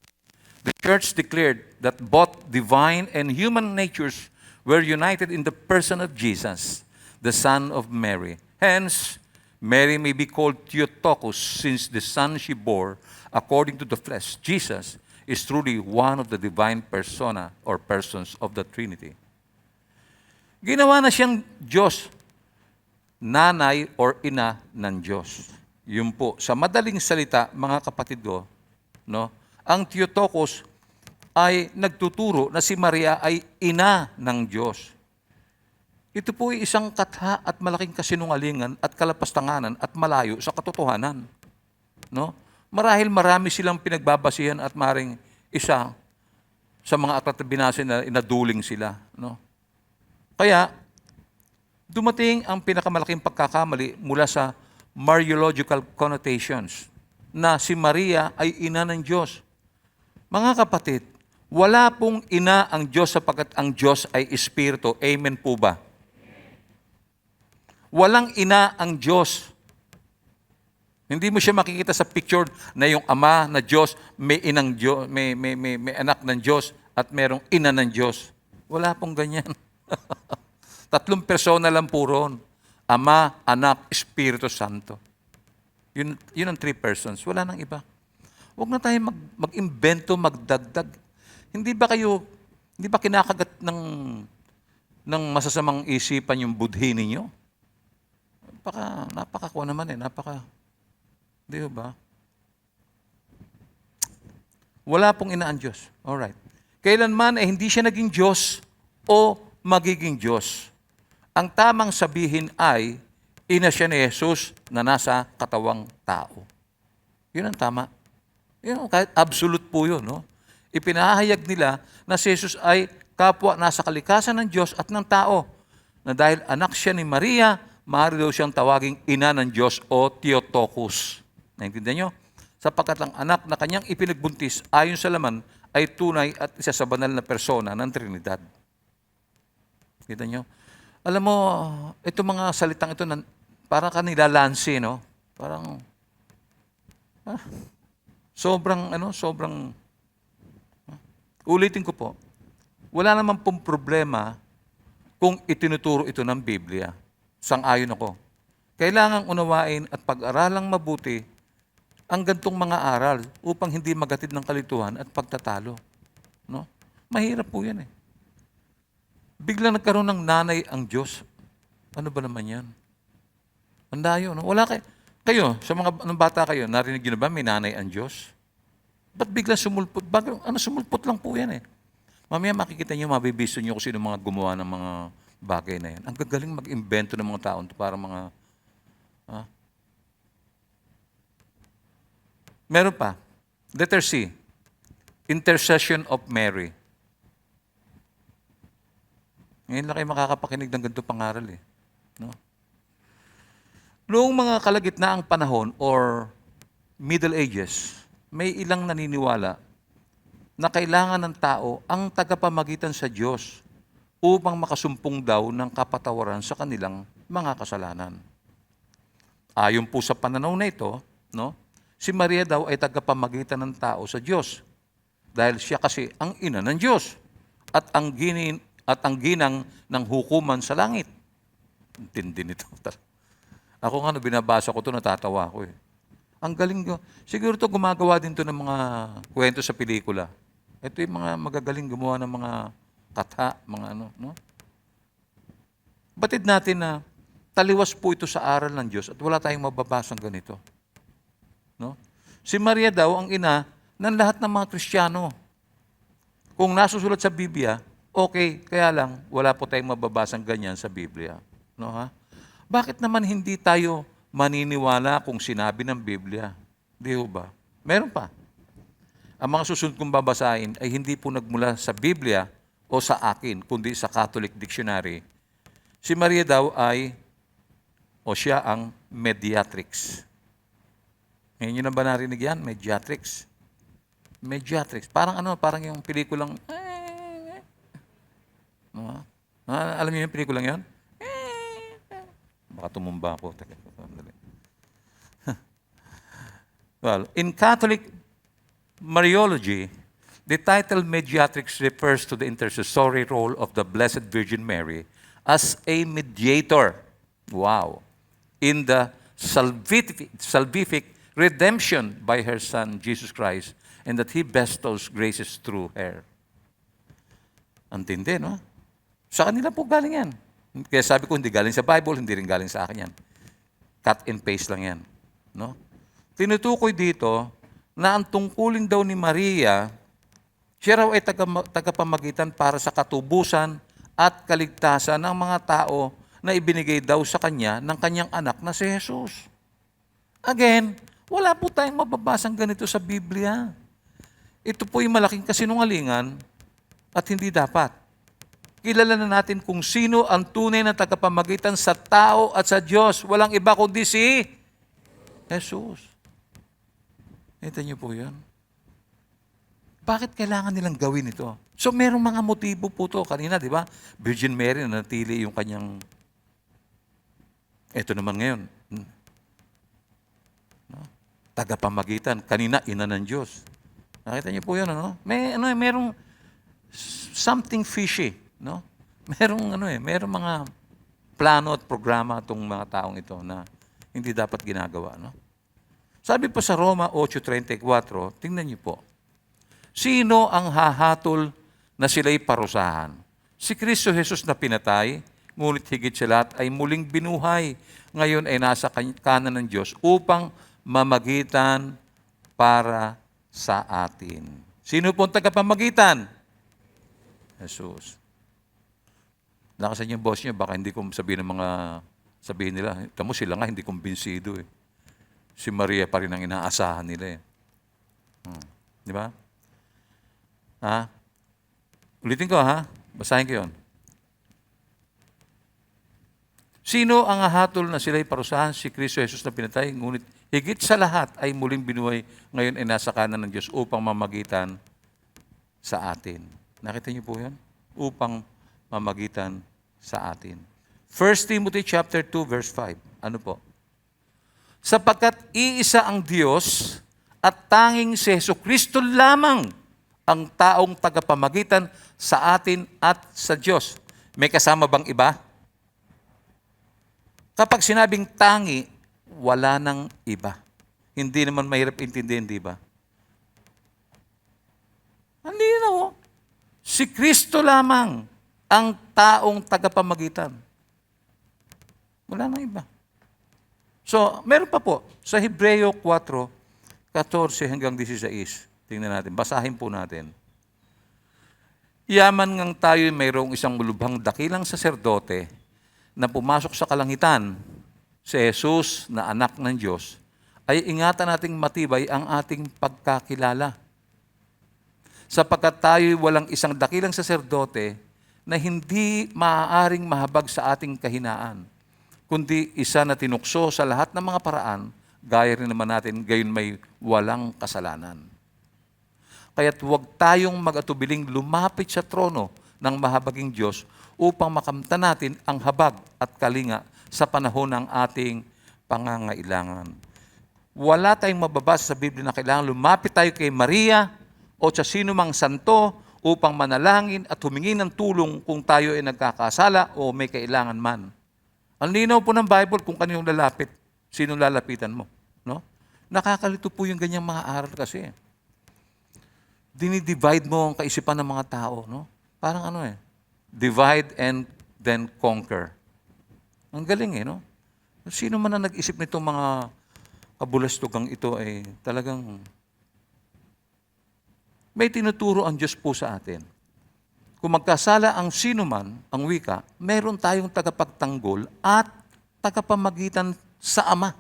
the Church declared that both divine and human natures were united in the person of Jesus, the Son of Mary. Hence, Mary may be called Theotokos since the son she bore, according to the flesh, Jesus, is truly one of the divine persona or persons of the Trinity. Ginawa na siyang Diyos, nanay or ina ng Diyos. Yun po, sa madaling salita, mga kapatid ko, no, ang Theotokos ay nagtuturo na si Maria ay ina ng Diyos. Ito po ay isang katha at malaking kasinungalingan at kalapastanganan at malayo sa katotohanan. No? Marahil marami silang pinagbabasihan at maring isa sa mga atratabinasin na inaduling sila. No? Kaya, dumating ang pinakamalaking pagkakamali mula sa Mariological connotations na si Maria ay ina ng Diyos. Mga kapatid, wala pong ina ang Diyos sapagkat ang Diyos ay Espiritu. Amen po ba? Walang ina ang Diyos. Hindi mo siya makikita sa picture na yung ama na Diyos, may inang Diyos, may anak ng Diyos at merong ina ng Diyos. Wala pong ganyan. 3 persona lang po ron. Ama, Anak, Espiritu Santo. Yun ang 3 persons. Wala nang iba. Huwag na tayo mag-imbento, magdagdag. Hindi ba kinakagat ng masasamang isipan yung budhi ninyo? Napakakuha naman di ba? Wala pong ina ang Diyos. Alright. Kailanman hindi siya naging Diyos o magiging Diyos. Ang tamang sabihin ay, ina siya ni Jesus na nasa katawang tao. Yun ang tama. Kahit absolute po yun, no? Ipinahayag nila na si Jesus ay kapwa nasa kalikasan ng Diyos at ng tao. Na dahil anak siya ni Maria, maaari daw siyang tawaging ina ng Diyos o Theotokos. Naintindihan nyo? Sapagkat ang anak na kanyang ipinagbuntis ayon sa laman ay tunay at isa sa banal na persona ng Trinidad. Kita nyo? Alam mo, ito mga salitang ito, parang kanila lansi, no? Parang, sobrang, ulitin ko po, wala naman pong problema kung itinuturo ito ng Biblia. Sang-ayon ako. Kailangang unawain at pag-aralang mabuti ang gantong mga aral upang hindi magatid ng kalituhan at pagtatalo. No? Mahirap po yan eh. Biglang nagkaroon ng nanay ang Diyos. Ano ba naman yan? Ang dayo, no? Wala kayo, sa mga anong bata kayo, narinig nyo na ba may nanay ang Diyos? Ba't biglang sumulpot? Sumulpot lang po yan eh. Mamaya makikita nyo, mabibisto nyo kung sino mga gumawa ng mga bagay na yan. Ang gagaling mag-imbento ng mga taon to para mga... Meron pa. Letter C. Intercession of Mary. Ngayon lang kayo makakapakinig ng ganito pangaral eh. No? Noong mga kalagitnaang panahon or Middle Ages, may ilang naniniwala na kailangan ng tao ang tagapamagitan sa Diyos upang makasumpong daw ng kapatawaran sa kanilang mga kasalanan. Ayon po sa pananaw na ito, no, si Maria daw ay tagapamagitan ng tao sa Diyos dahil siya kasi ang ina ng Diyos at ang ginang ng hukuman sa langit. Intindi nito. Ako nga, binabasa ko ito, natatawa ako eh. Ang galing ko. Siguro ito gumagawa din ito ng mga kwento sa pelikula. Ito yung mga magagaling gumawa ng mga katha, mga ano. No? Batid natin na taliwas po ito sa aral ng Diyos at wala tayong mababasang ganito. No? Si Maria daw ang ina ng lahat ng mga Kristiyano. Kung nasusulat sa Biblia, okay, kaya lang, wala po tayong mababasang ganyan sa Biblia. No, ha? Bakit naman hindi tayo maniniwala kung sinabi ng Biblia? Di ba? Meron pa. Ang mga susunod kong babasahin ay hindi po nagmula sa Biblia o sa akin, kundi sa Catholic Dictionary. Si Maria daw siya ang mediatrix. Ngayon nyo na ba narinig yan? Mediatrix. Mediatrix. Parang yung pelikulang... alam niyo yung pelikulang yan? Baka tumumba ako. Well, in Catholic Mariology, the title Mediatrix refers to the intercessory role of the Blessed Virgin Mary as a mediator. Wow. In the salvific redemption by her Son, Jesus Christ, and that He bestows graces through her. Antindi, no? Sa kanila po galing yan. Kaya sabi ko, hindi galing sa Bible, hindi rin galing sa akin yan. Cut and paste lang yan. No? Tinutukoy dito na ang tungkulin daw ni Maria, siya raw ay tagapamagitan para sa katubusan at kaligtasan ng mga tao na ibinigay daw sa kanya ng kanyang anak na si Jesus. Again, wala po tayong mababasang ganito sa Biblia. Ito po yung malaking kasinungalingan at hindi dapat. Kilala na natin kung sino ang tunay na tagapamagitan sa tao at sa Diyos. Walang iba kundi si Jesus. Kita niyo po yan. Bakit kailangan nilang gawin ito? So, merong mga motibo po to. Kanina, di ba? Virgin Mary na natili yung kanyang... Ito naman ngayon. No? Tagapamagitan. Kanina, ina ng Diyos. Nakita niyo po yun, ano? Merong something fishy, no? Merong mga plano at programa itong mga taong ito na hindi dapat ginagawa, no? Sabi po sa Roma 8:34, tingnan niyo po. Sino ang hahatol na sila'y parusahan? Si Kristo Jesus na pinatay, ngunit higit sa lahat ay muling binuhay. Ngayon ay nasa kanan ng Diyos upang mamagitan para sa atin. Sino pong tagapamagitan? Jesus. Nakasan yung boss niya, baka hindi ko sabihin nila, tamo sila nga hindi kumbinsido eh. Si Maria pa rin ang inaasahan nila eh. Di ba? Ulitin ko basahin ko yun. Sino ang hahatol na sila'y parusahan? Si Kristo Jesus na pinatay, ngunit higit sa lahat ay muling binuhay, ngayon ay nasa kanan ng Diyos upang mamagitan sa atin. Nakita niyo po yan? Upang mamagitan sa atin. 1 Timothy chapter 2 verse 5. Ano po? Sapagkat iisa ang Diyos at tanging si Jesucristo lamang ang taong tagapamagitan sa atin at sa Diyos. May kasama bang iba? Kapag sinabing tangi, wala nang iba. Hindi naman mahirap intindihin, di ba? Hindi na ho. Si Kristo lamang ang taong tagapamagitan. Wala nang iba. So, meron pa po. Sa Hebreo 4:14 hanggang 16. Tingnan natin. Basahin po natin. Yaman ngang tayo mayroong isang lubhang dakilang saserdote na pumasok sa kalangitan, si Jesus na anak ng Diyos, ay ingatan nating matibay ang ating pagkakilala. Sapagkat tayo walang isang dakilang saserdote na hindi maaaring mahabag sa ating kahinaan, kundi isa na tinukso sa lahat ng mga paraan, gaya rin naman natin, gayon may walang kasalanan. Kaya't huwag tayong mag-atubiling lumapit sa trono ng mahabaging Diyos upang makamtan natin ang habag at kalinga sa panahon ng ating pangangailangan. Wala tayong mababasa sa Biblia na kailangan lumapit tayo kay Maria o sa sino mang santo upang manalangin at humingi ng tulong kung tayo ay nagkakasala o may kailangan man. Ang linaw po ng Bible kung kaninong lalapit, sinong lalapitan mo. No? Nakakalito po yung ganyang mga aral kasi. Dinidivide mo ang kaisipan ng mga tao. No? Parang divide and then conquer. Ang galing no? Sino man ang nag-isip nitong mga kabulastugang ito ay talagang may tinuturo ang Diyos po sa atin. Kung magkasala ang sino man, ang wika, meron tayong tagapagtanggol at tagapamagitan sa Ama.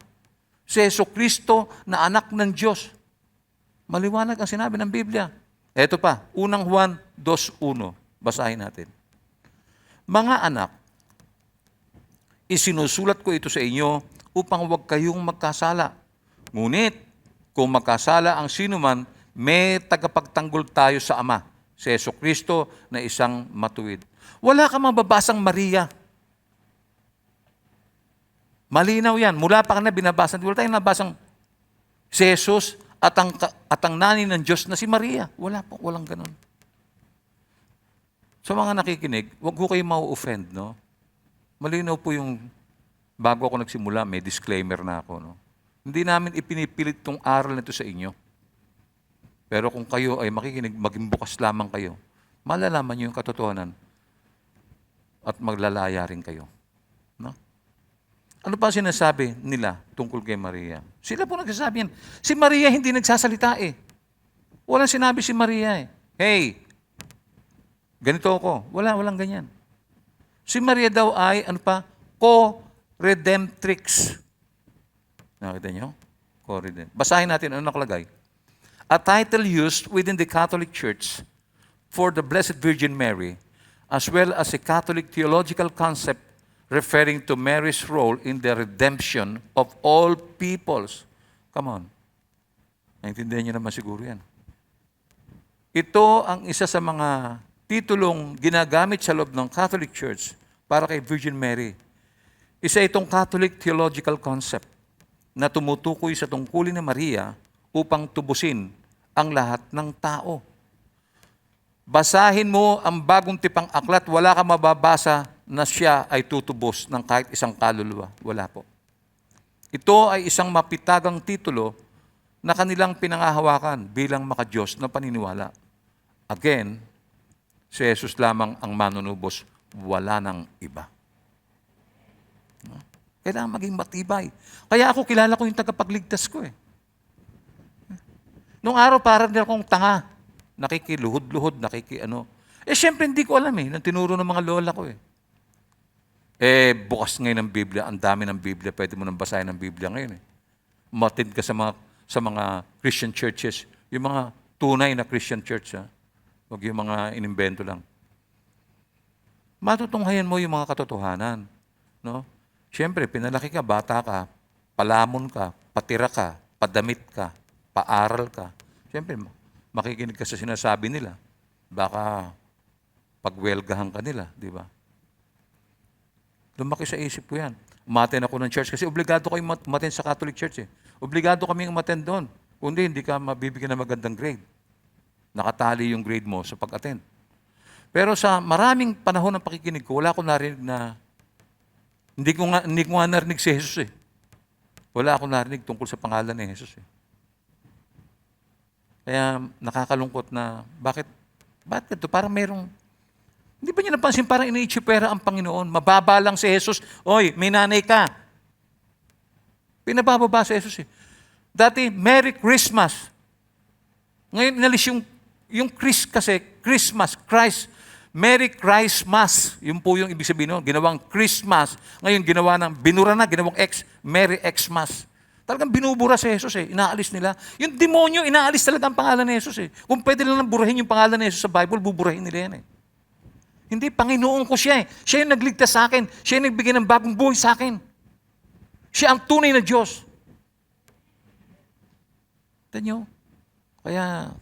Si Jesucristo na anak ng Diyos. Maliwanag ang sinabi ng Biblia. Ito pa, unang Juan 2:1. Basahin natin. Mga anak, isinusulat ko ito sa inyo upang huwag kayong magkasala. Ngunit, kung magkasala ang sino man, may tagapagtanggol tayo sa Ama, si Jesucristo na isang matuwid. Wala ka mababasang Maria. Malinaw yan. Mula pa ka na binabasa. Wala tayong nabasang si Jesus at ang nani ng Diyos na si Maria. Wala po. Walang ganun. Sa mga nakikinig, huwag ko kayo ma-offend, no? Malinaw po yung bago ako nagsimula, may disclaimer na ako, no? Hindi namin ipinipilit tong aral na ito sa inyo. Pero kung kayo ay makikinig, maging bukas lamang kayo, malalaman niyo yung katotohanan at maglalaya rin kayo. No? Ano pa sinasabi nila tungkol kay Maria? Sila po nagsasabi yan. Si Maria hindi nagsasalita Walang sinabi si Maria Hey, ganito ako. Walang ganyan. Si Maria daw ay, co-redemptrix. Nakita niyo? Co-redemptrix. Basahin natin ano nakalagay. A title used within the Catholic Church for the Blessed Virgin Mary, as well as a Catholic theological concept referring to Mary's role in the redemption of all peoples. Come on. Naintindihan niyo naman siguro yan. Ito ang isa sa mga titulong ginagamit sa loob ng Catholic Church para kay Virgin Mary. Isa itong Catholic theological concept na tumutukoy sa tungkulin ni Maria upang tubusin ang lahat ng tao. Basahin mo ang bagong tipang aklat, wala ka mababasa na siya ay tutubos ng kahit isang kaluluwa. Wala po. Ito ay isang mapitagang titulo na kanilang pinangahawakan bilang makadiyos na paniniwala. Again, si Jesus lamang ang manunubos, wala nang iba. Kailangan maging matibay. Kaya ako kilala ko yung tagapagligtas ko Nung araw parang akong tanga. Nakikiluhod-luhod, siyempre hindi ko alam nang tinuro ng mga lola ko bukas ngayon ng Biblia, ang dami ng Biblia, pwede mo nang basahin ng Biblia ngayon Matid ka sa mga Christian churches, yung mga tunay na Christian church Huwag yung mga inimbento lang. Matutunghayan mo yung mga katotohanan. No? Siyempre, pinalaki ka, bata ka, palamon ka, patira ka, padamit ka, paaral ka. Siyempre, makikinig ka sa sinasabi nila. Baka pagwelgahan ka nila, di ba? Lumaki sa isip ko yan. Umattend ako ng church kasi obligado kayo umattend sa Catholic Church eh. Obligado kaming umattend doon. Kundi hindi ka mabibigyan ng magandang grade. Nakatali yung grade mo sa pag-attend. Pero sa maraming panahon ng pakikinig ko, wala akong narinig na, hindi ko nga narinig si Jesus eh. Wala akong narinig tungkol sa pangalan ni Jesus eh. Kaya nakakalungkot na, bakit ito? Parang merong, hindi ba niya napansin parang iniitsipera ang Panginoon? Mababa lang si Jesus. Oy, may nanay ka. Pinabababa si Jesus eh. Dati, Merry Christmas. Ngayon, inalis yung Chris kasi, Christmas, Christ, Merry Christmas. Yun po yung ibig sabihin nun. Ginawang Christmas. Ngayon, ginawa ng, binura na, ginawang X, Merry Xmas. Talagang binubura si Jesus eh. Inaalis nila. Yung demonyo, inaalis talaga ang pangalan ni Jesus eh. Kung pwede lang burahin yung pangalan ni Jesus sa Bible, buburahin nila yan eh. Hindi, Panginoon ko siya eh. Siya yung nagligtas sa akin. Siya yung nagbigay ng bagong buhay sa akin. Siya ang tunay na Diyos. Tignan nyo? Kaya,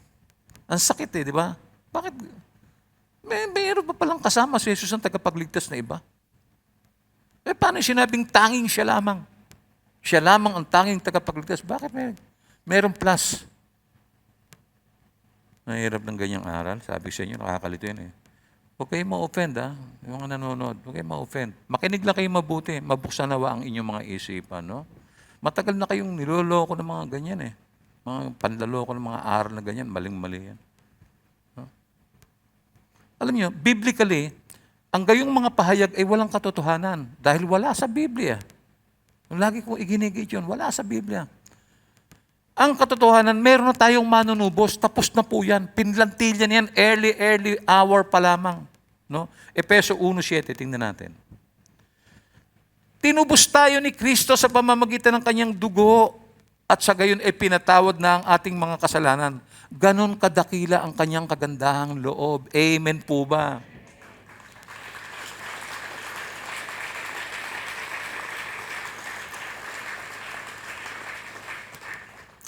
ang sakit eh, di ba? Bakit? Mayroon pa palang kasama si Jesus ang tagapagligtas na iba. Eh, paano sinabing tanging siya lamang? Siya lamang ang tanging tagapagligtas. Bakit mayroong plus? Nahirap ng ganyang aral. Sabi sa inyo, nakakalito yan eh. Huwag kayong ma-offend ha, yung mga nanonood. Huwag kayong ma-offend. Makinig lang kayong mabuti. Mabuksan nawa ang inyong mga isipan. No? Matagal na kayong niloloko ng mga ganyan eh. Mga panlaloko ng mga aral na ganyan. Maling-mali yan. No? Alam niyo, biblically, ang gayong mga pahayag ay walang katotohanan. Dahil wala sa Biblia. Lagi ko iginigit yun. Wala sa Biblia. Ang katotohanan, meron na tayong manunubos, tapos na po yan. Pinlantilyan yan, early hour pa lamang. No? Efeso 1:7, tingnan natin. Tinubos tayo ni Kristo sa pamamagitan ng kanyang dugo at sa gayon ay pinatawad na ang ating mga kasalanan. Ganon kadakila ang kanyang kagandahang loob. Amen po ba?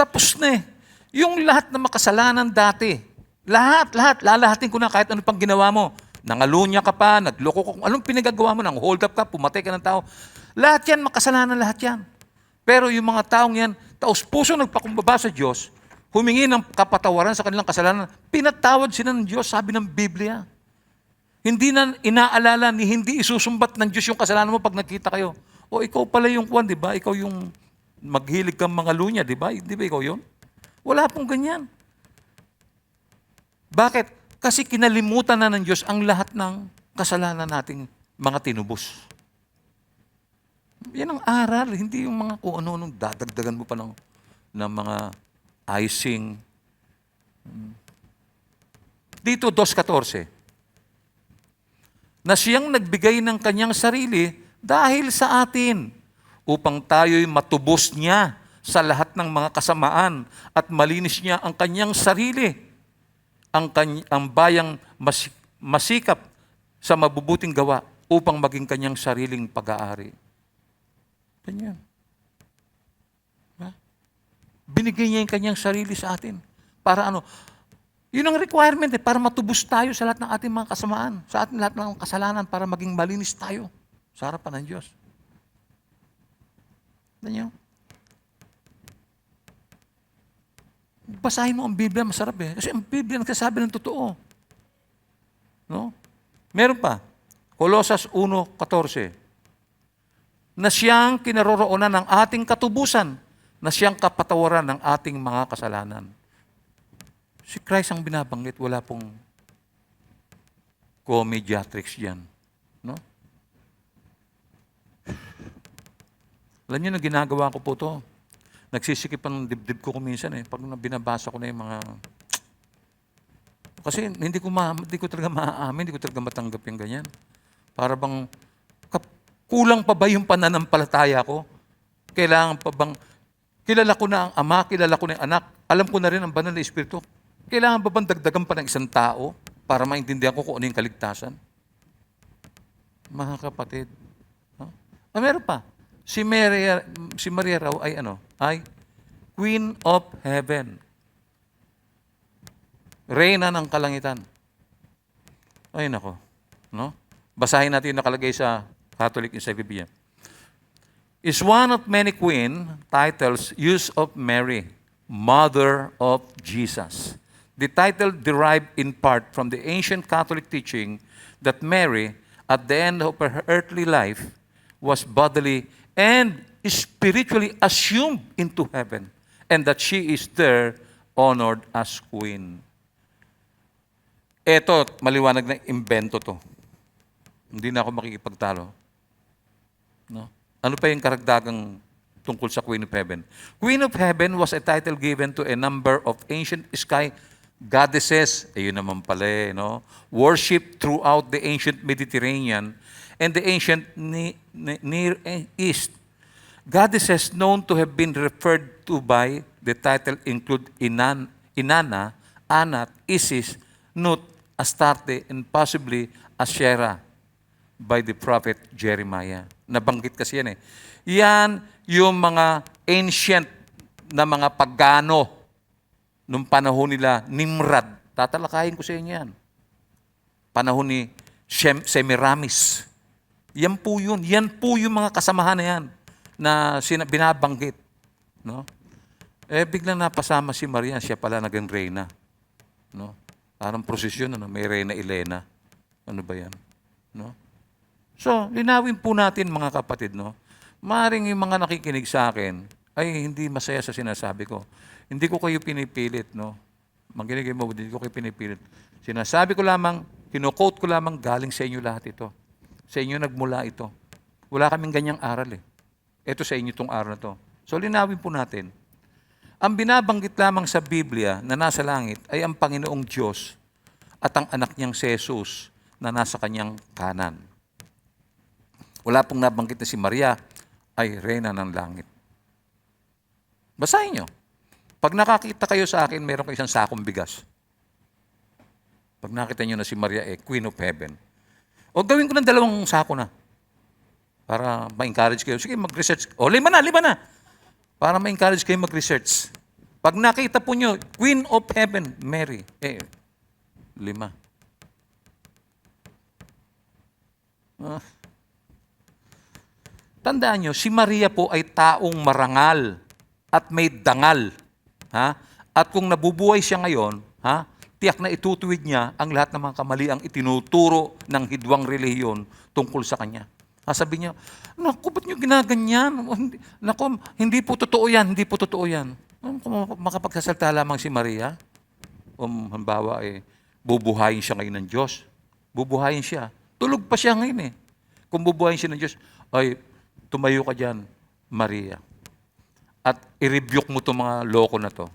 Tapos na eh. Yung lahat na makasalanan dati, lahat, lalahatin ko na kahit ano pang ginawa mo. Nangalunya ka pa, nagloko ka, anong pinagagawa mo, nang hold up ka, pumatay ka ng tao. Lahat yan, makasalanan lahat yan. Pero yung mga taong yan, taos-puso nagpakumbaba sa Diyos, humingi ng kapatawaran sa kanilang kasalanan, pinatawad sila ng Diyos, sabi ng Biblia. Hindi na inaalala ni hindi isusumbat ng Diyos yung kasalanan mo pag nakita kayo. O ikaw pala yung kwan, di ba? Ikaw yung maghilig kang mga lunya, di ba? Di ba ikaw yun? Wala pong ganyan. Bakit? Kasi kinalimutan na ng Diyos ang lahat ng kasalanan nating mga tinubos. Yan ang aral, hindi yung mga kung ano-anong dadagdagan mo pa ng mga icing. Dito, 2:14. Na siyang nagbigay ng kanyang sarili dahil sa atin, upang tayo'y matubos niya sa lahat ng mga kasamaan at malinis niya ang kanyang sarili, ang bayang masikap sa mabubuting gawa upang maging kanyang sariling pag-aari. Ganyan. Binigay niya yung kanyang sarili sa atin. Para ano? Yun ang requirement para matubos tayo sa lahat ng ating mga kasamaan, sa ating lahat ng kasalanan para maging malinis tayo sa harapan ng Diyos. Ganyan. Basahin mo ang Biblia, masarap eh. Kasi ang Biblia nagsasabi ng totoo. No? Meron pa. Colosas 1:14. Na siyang kinaroroonan ng ating katubusan, na siyang kapatawaran ng ating mga kasalanan. Si Christ ang binabanggit, wala pong comediatrics diyan, no? Alam niyo na ginagawa ko po to. Nagsisikip ang dibdib ko minsan eh. Pag binabasa ko na yung mga... Kasi hindi ko talaga maaamin, hindi ko talaga matanggap yung ganyan. Para bang, kulang pa ba yung pananampalataya ko? Kailangan pa bang, kilala ko na ang Ama, kilala ko na yung Anak, alam ko na rin ang Banal na Espiritu. Kailangan ba bang dagdagan pa ng isang tao para maintindihan ko kung ano yung kaligtasan? Mga kapatid. No? Meron pa. Si Maria raw ay Queen of Heaven. Reyna ng kalangitan. Ay nako, no? Basahin natin yung nakalagay sa Catholic Encyclopedia, is one of many queen titles used of Mary, Mother of Jesus. The title derived in part from the ancient Catholic teaching that Mary, at the end of her earthly life, was bodily and spiritually assumed into heaven, and that she is there honored as queen. Eto, maliwanag na imbento to. Hindi na ako makikipagtalo. No? Ano pa yung karagdagang tungkol sa Queen of Heaven? Queen of Heaven was a title given to a number of ancient sky goddesses, ayun naman pala no? Worshipped throughout the ancient Mediterranean and the ancient Near East. Goddesses known to have been referred to by the title include Inanna, Anat, Isis, Nut, Astarte, and possibly Asherah by the prophet Jeremiah. Nabanggit kasi yan eh. Yan yung mga ancient na mga pagano nung panahon nila, Nimrod. Tatalakayin ko sa inyo yan. Panahon ni Semiramis. Yan po yun. Yan po yung mga kasamahan na yan na binabanggit. No? Eh, biglang napasama si Maria, siya pala naging reyna. No? Parang prosesyon, ano? May reyna Elena. Ano ba yan? No? So, linawin po natin mga kapatid, no? Maaaring yung mga nakikinig sa akin ay hindi masaya sa sinasabi ko. Hindi ko kayo pinipilit, no? Makinig mo, hindi ko kayo pinipilit. Sinasabi ko lamang, kino-quote ko lamang, galing sa inyo lahat ito. Sa inyo nagmula ito. Wala kaming ganyang aral eh. Ito sa inyo itong aral na to. So, linawin po natin. Ang binabanggit lamang sa Biblia na nasa langit ay ang Panginoong Diyos at ang anak niyang si Jesus na nasa kanyang kanan. Wala pong nabanggit na si Maria ay reyna ng langit. Basahin nyo. Pag nakakita kayo sa akin, meron kayo isang sakong bigas. Pag nakita nyo na si Maria Queen of Heaven. O gawin ko ng 2 sako na. Para ma-encourage kayo. Sige, mag-research. O, 5 na. Para ma-encourage kayo mag-research. Pag nakita po nyo, Queen of Heaven, Mary. 5. Tandaan nyo, si Maria po ay taong marangal at may dangal. Ha? At kung nabubuhay siya ngayon, ha? Tiyak na itutuwid niya ang lahat ng mga kamaliang itinuturo ng hidwang relihiyon tungkol sa kanya. Sabi niya, naku, ba't niyo ginaganyan? Naku, hindi po totoo yan, hindi po totoo yan. Kung makapagsasalta lamang si Maria, halimbawa, bubuhayin siya ngayon ng Diyos. Bubuhayin siya. Tulog pa siya ngayon eh. Kung bubuhayin siya ng Diyos, ay, tumayo ka dyan, Maria. At i-rebuke mo itong mga loko na to.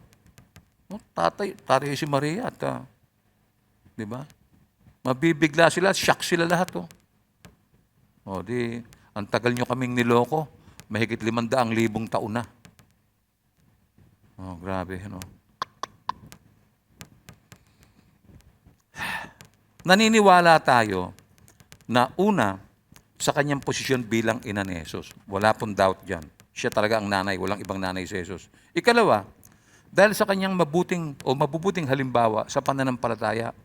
Tatay si Maria at, di ba? Mabibigla sila, shock sila lahat. Ang tagal nyo kaming niloko, mahigit 500,000 taon na. Grabe, no? Naniniwala tayo na una, sa kanyang posisyon bilang ina ni Jesus. Wala pong doubt dyan. Siya talaga ang nanay, walang ibang nanay si Jesus. Ikalawa, dahil sa kanyang mabubuting halimbawa sa pananampalataya,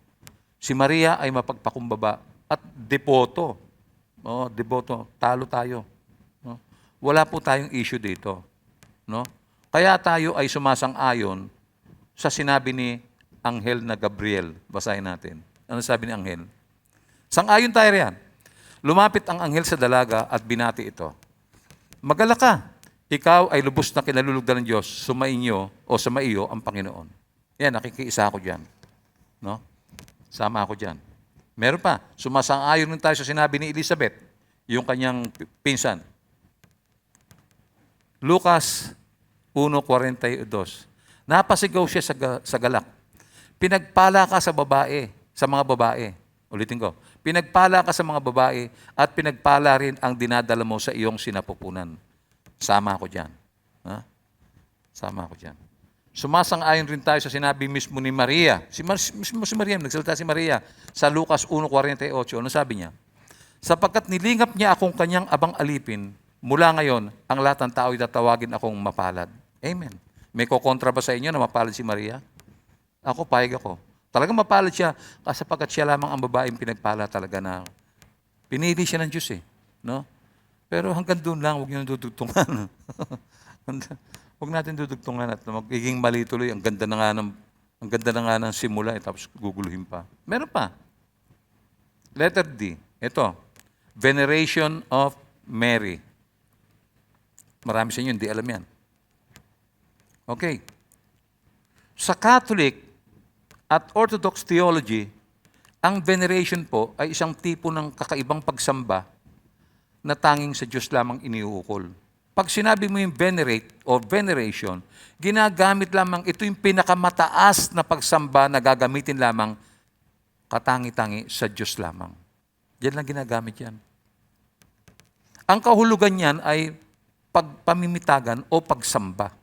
si Maria ay mapagpakumbaba at devoto. Devoto, talo tayo. No? Wala po tayong issue dito. No? Kaya tayo ay sumasang-ayon sa sinabi ni Anghel na Gabriel. Basahin natin. Ano sabi ni Anghel? Sang-ayon tayo riyan. Lumapit ang anghel sa dalaga at binati ito. Magalak ka, ikaw ay lubos na kinalulugdan ng Diyos, sumaiyo ang Panginoon. Yan, nakikiisa ako dyan. No? Sama ako dyan. Meron pa, sumasang-ayon rin tayo sa sinabi ni Elizabeth, yung kanyang pinsan. Lucas 1:42. Napasigaw siya sa galak. Pinagpala ka sa mga babae. Ulitin ko. Pinagpala ka sa mga babae at pinagpala rin ang dinadala mo sa iyong sinapupunan. Sama ako dyan. Ha? Sama ako dyan. Sumasang-ayon rin tayo sa sinabi mismo ni Maria. Mismo si Maria, nagsalita si Maria sa Lucas 1:48. Ano sabi niya? Sapagkat nilingap niya akong kanyang abang alipin, mula ngayon, ang lahat ng tao ay tatawagin akong mapalad. Amen. May kukontra ba sa inyo na mapalad si Maria? Ako, payag ako. Talagang mapalad siya sapagkat siya lamang ang babaeng pinagpala talaga na pinili siya ng Diyos eh. No? Pero hanggang doon lang, huwag niyo dudugtungan. Huwag natin dudugtungan at magiging mali tuloy. Ang ganda na nga ng simula, tapos guguluhin pa. Meron pa. Letter D. Ito. Veneration of Mary. Marami sa inyo hindi alam yan. Okay. Sa Catholic at Orthodox theology, ang veneration po ay isang tipo ng kakaibang pagsamba na tanging sa Diyos lamang iniuukol. Pag sinabi mo yung venerate o veneration, ginagamit lamang, ito yung pinakamataas na pagsamba na gagamitin lamang katangi-tangi sa Diyos lamang. Diyan lang ginagamit yan. Ang kahulugan niyan ay pagpamimitagan o pagsamba.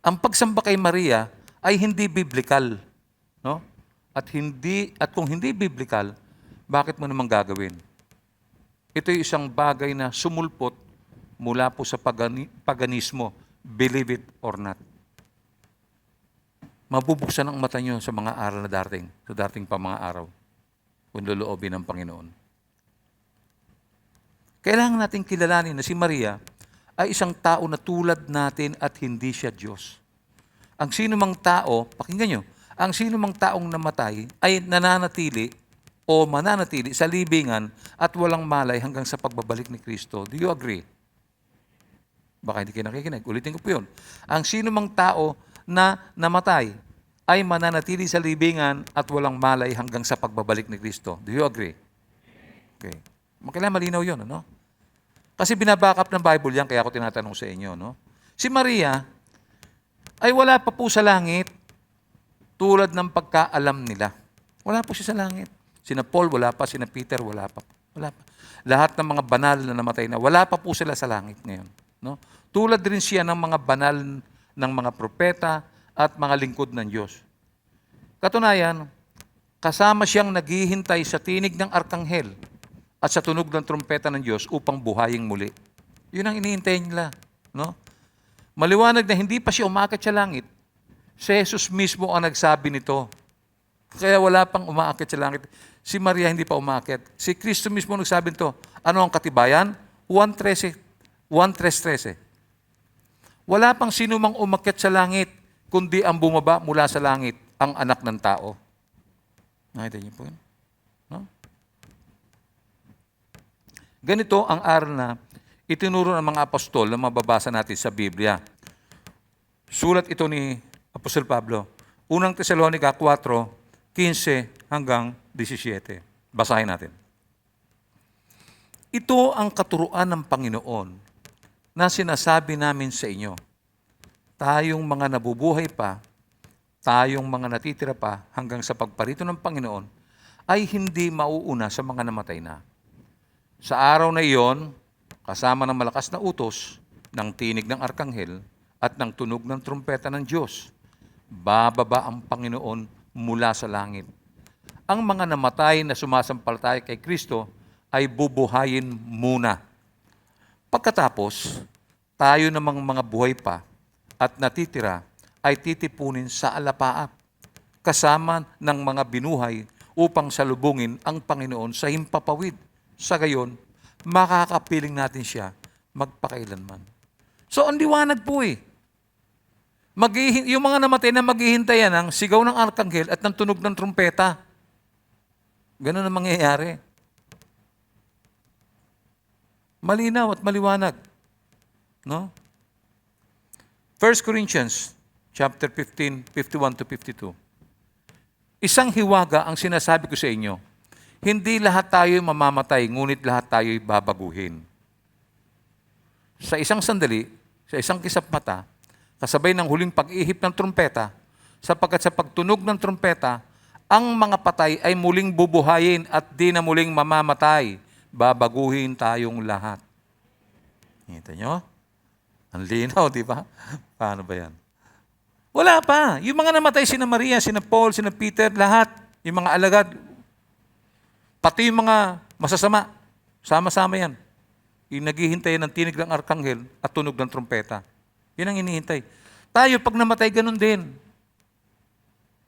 Ang pagsamba kay Maria ay hindi biblical. No? At kung hindi biblical, bakit mo naman gagawin? Ito ay isang bagay na sumulpot mula po sa paganismo, believe it or not. Mabubuksan ang mata nyo sa mga aral na darating, sa darating pa mga araw, kung loloobin ng Panginoon. Kailangan natin kilalanin na si Maria ay isang tao na tulad natin at hindi siya Diyos. Ang sino mang tao, pakinggan nyo, ang sino mang taong namatay ay nananatili o mananatili sa libingan at walang malay hanggang sa pagbabalik ni Kristo. Do you agree? Baka hindi kayo nakikinig. Ulitin ko po yun. Ang sino mang tao na namatay ay mananatili sa libingan at walang malay hanggang sa pagbabalik ni Kristo. Do you agree? Okay. Kailangan malinaw yun, ano? Kasi binabackup ng Bible yan, kaya ako tinatanong sa inyo, no? Si Maria ay wala pa po sa langit tulad ng pagkaalam nila. Wala po siya sa langit. Sina Paul, wala pa. Sina Peter, wala pa. Wala pa. Lahat ng mga banal na namatay na, wala pa po sila sa langit ngayon. No? Tulad rin siya ng mga banal ng mga propeta at mga lingkod ng Diyos. Katunayan, kasama siyang naghihintay sa tinig ng arkanghel at sa tunog ng trumpeta ng Diyos upang buhayin muli. Yun ang iniintay nila. No? Maliwanag na hindi pa siya umakyat sa langit. Si Jesus mismo ang nagsabi nito. Kaya wala pang umaakit sa langit. Si Maria hindi pa umaakit. Si Kristo mismo nagsabi nito. Ano ang katibayan? 1:13. Wala pang sino mang umakyat sa langit, kundi ang bumaba mula sa langit, ang anak ng tao. Nakita niyo po yun? No? Ganito ang aral na itinuro ng mga apostol na mababasa natin sa Biblia. Sulat ito ni Apostol Pablo. Unang Tesalonica 4:15 hanggang 17. Basahin natin. Ito ang katuruan ng Panginoon na sinasabi namin sa inyo. Tayong mga nabubuhay pa, tayong mga natitira pa hanggang sa pagparito ng Panginoon ay hindi mauuna sa mga namatay na. Sa araw na iyon, kasama ng malakas na utos, ng tinig ng arkanghel at ng tunog ng trumpeta ng Diyos, bababa ang Panginoon mula sa langit. Ang mga namatay na sumasampalataya kay Kristo ay bubuhayin muna. Pagkatapos, tayo namang mga buhay pa at natitira ay titipunin sa alapaap, kasama ng mga binuhay upang salubungin ang Panginoon sa himpapawid. Sa gayon, makakapiling natin siya magpakailanman. So, ang liwanag po eh. Yung mga namatay na maghihintayan ng sigaw ng arkanghel at ng tunog ng trumpeta. Ganun ang mangyayari. Malinaw at maliwanag. No? 1 Corinthians chapter 15, 51-52. Isang hiwaga ang sinasabi ko sa inyo. Hindi lahat tayo mamamatay, ngunit lahat tayo babaguhin. Sa isang sandali, sa isang kisap mata, kasabay ng huling pag-ihip ng trumpeta, sapagkat sa pagtunog ng trumpeta, ang mga patay ay muling bubuhayin at di na muling mamamatay. Babaguhin tayong lahat. Kita nyo? Ang linaw, di ba? Paano ba yan? Wala pa. Yung mga namatay, sina Maria, sina Paul, sina Peter, lahat. Yung mga alagad. Pati yung mga masasama. Sama-sama yan. Yung naghihintay ng tinig ng arkanghel at tunog ng trumpeta. Yun ang hinihintay. Tayo, pag namatay, ganun din.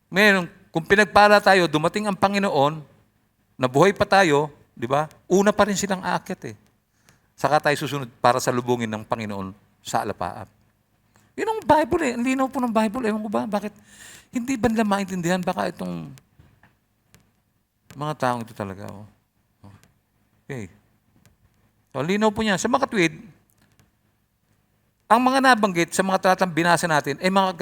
Ngayon, kung pinagpala tayo, dumating ang Panginoon, nabuhay pa tayo, di ba? Una pa rin silang aakyat eh. Saka tayo susunod para salubungin ng Panginoon sa alapaap. Yun ang Bible eh. Ang linaw po ng Bible. Ewan ko ba, bakit hindi ba nila maintindihan? Baka itong mga taong ito talaga. Oh. Okay. So, ang linaw po niya. Sa makatwid, ang mga nabanggit sa mga talatang binasa natin ay mga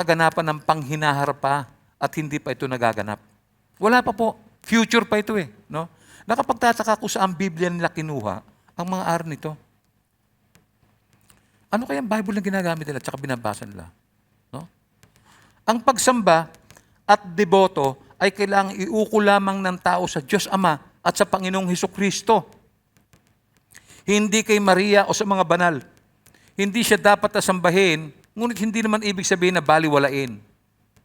kaganapan ng panghinaharap pa at hindi pa ito nagaganap. Wala pa po. Future pa ito eh. No? Nakapagtataka ko saan Biblia nila kinuha ang mga aral nito. Ano kaya ang Bible na ginagamit nila at saka binabasa nila? No? Ang pagsamba at deboto ay kailangang iuko lamang ng tao sa Diyos Ama at sa Panginoong Hesukristo. Hindi kay Maria o sa mga banal. Hindi siya dapat nasambahin, ngunit hindi naman ibig sabihin na baliwalain.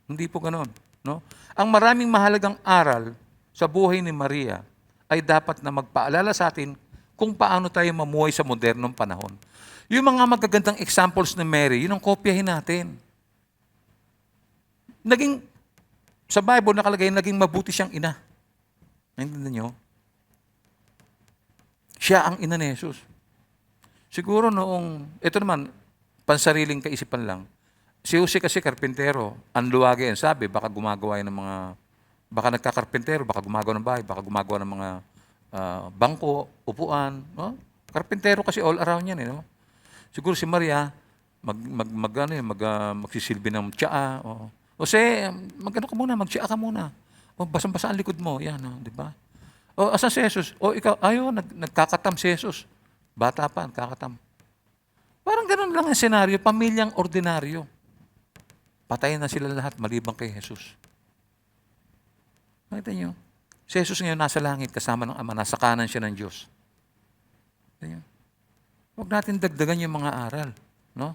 Hindi po ganoon. No? Ang maraming mahalagang aral sa buhay ni Maria ay dapat na magpaalala sa atin kung paano tayo mamuhay sa modernong panahon. Yung mga magagandang examples ni Mary, yun ang kopyahin natin. Sa Bible nakalagay, naging mabuti siyang ina. Naintindihan niyo? Siya ang ina ni Jesus. Siguro ito naman, pansariling kaisipan lang. Si Jose kasi karpintero, ang luwagi yan, sabi, baka gumagawa yan ng baka nagkakarpintero, baka gumagawa ng bahay, baka gumagawa ng mga bangko, upuan. No? Karpintero kasi all around yan. No? Siguro si Maria, magsisilbi ng tsaa. Jose, magano ka muna, magtsaa ka muna. Basang-basa ang likod mo. Yan, di ba? Asan si Jesus? Ikaw, nagkakatam si Jesus. Bata pa, nagkakatam. Parang ganun lang ang senaryo, pamilyang ordinaryo. Patayin na sila lahat, maliban kay Jesus. Makita niyo? Si Jesus ngayon nasa langit, kasama ng Ama, nasa kanan siya ng Diyos. Huwag natin dagdagan yung mga aral. No?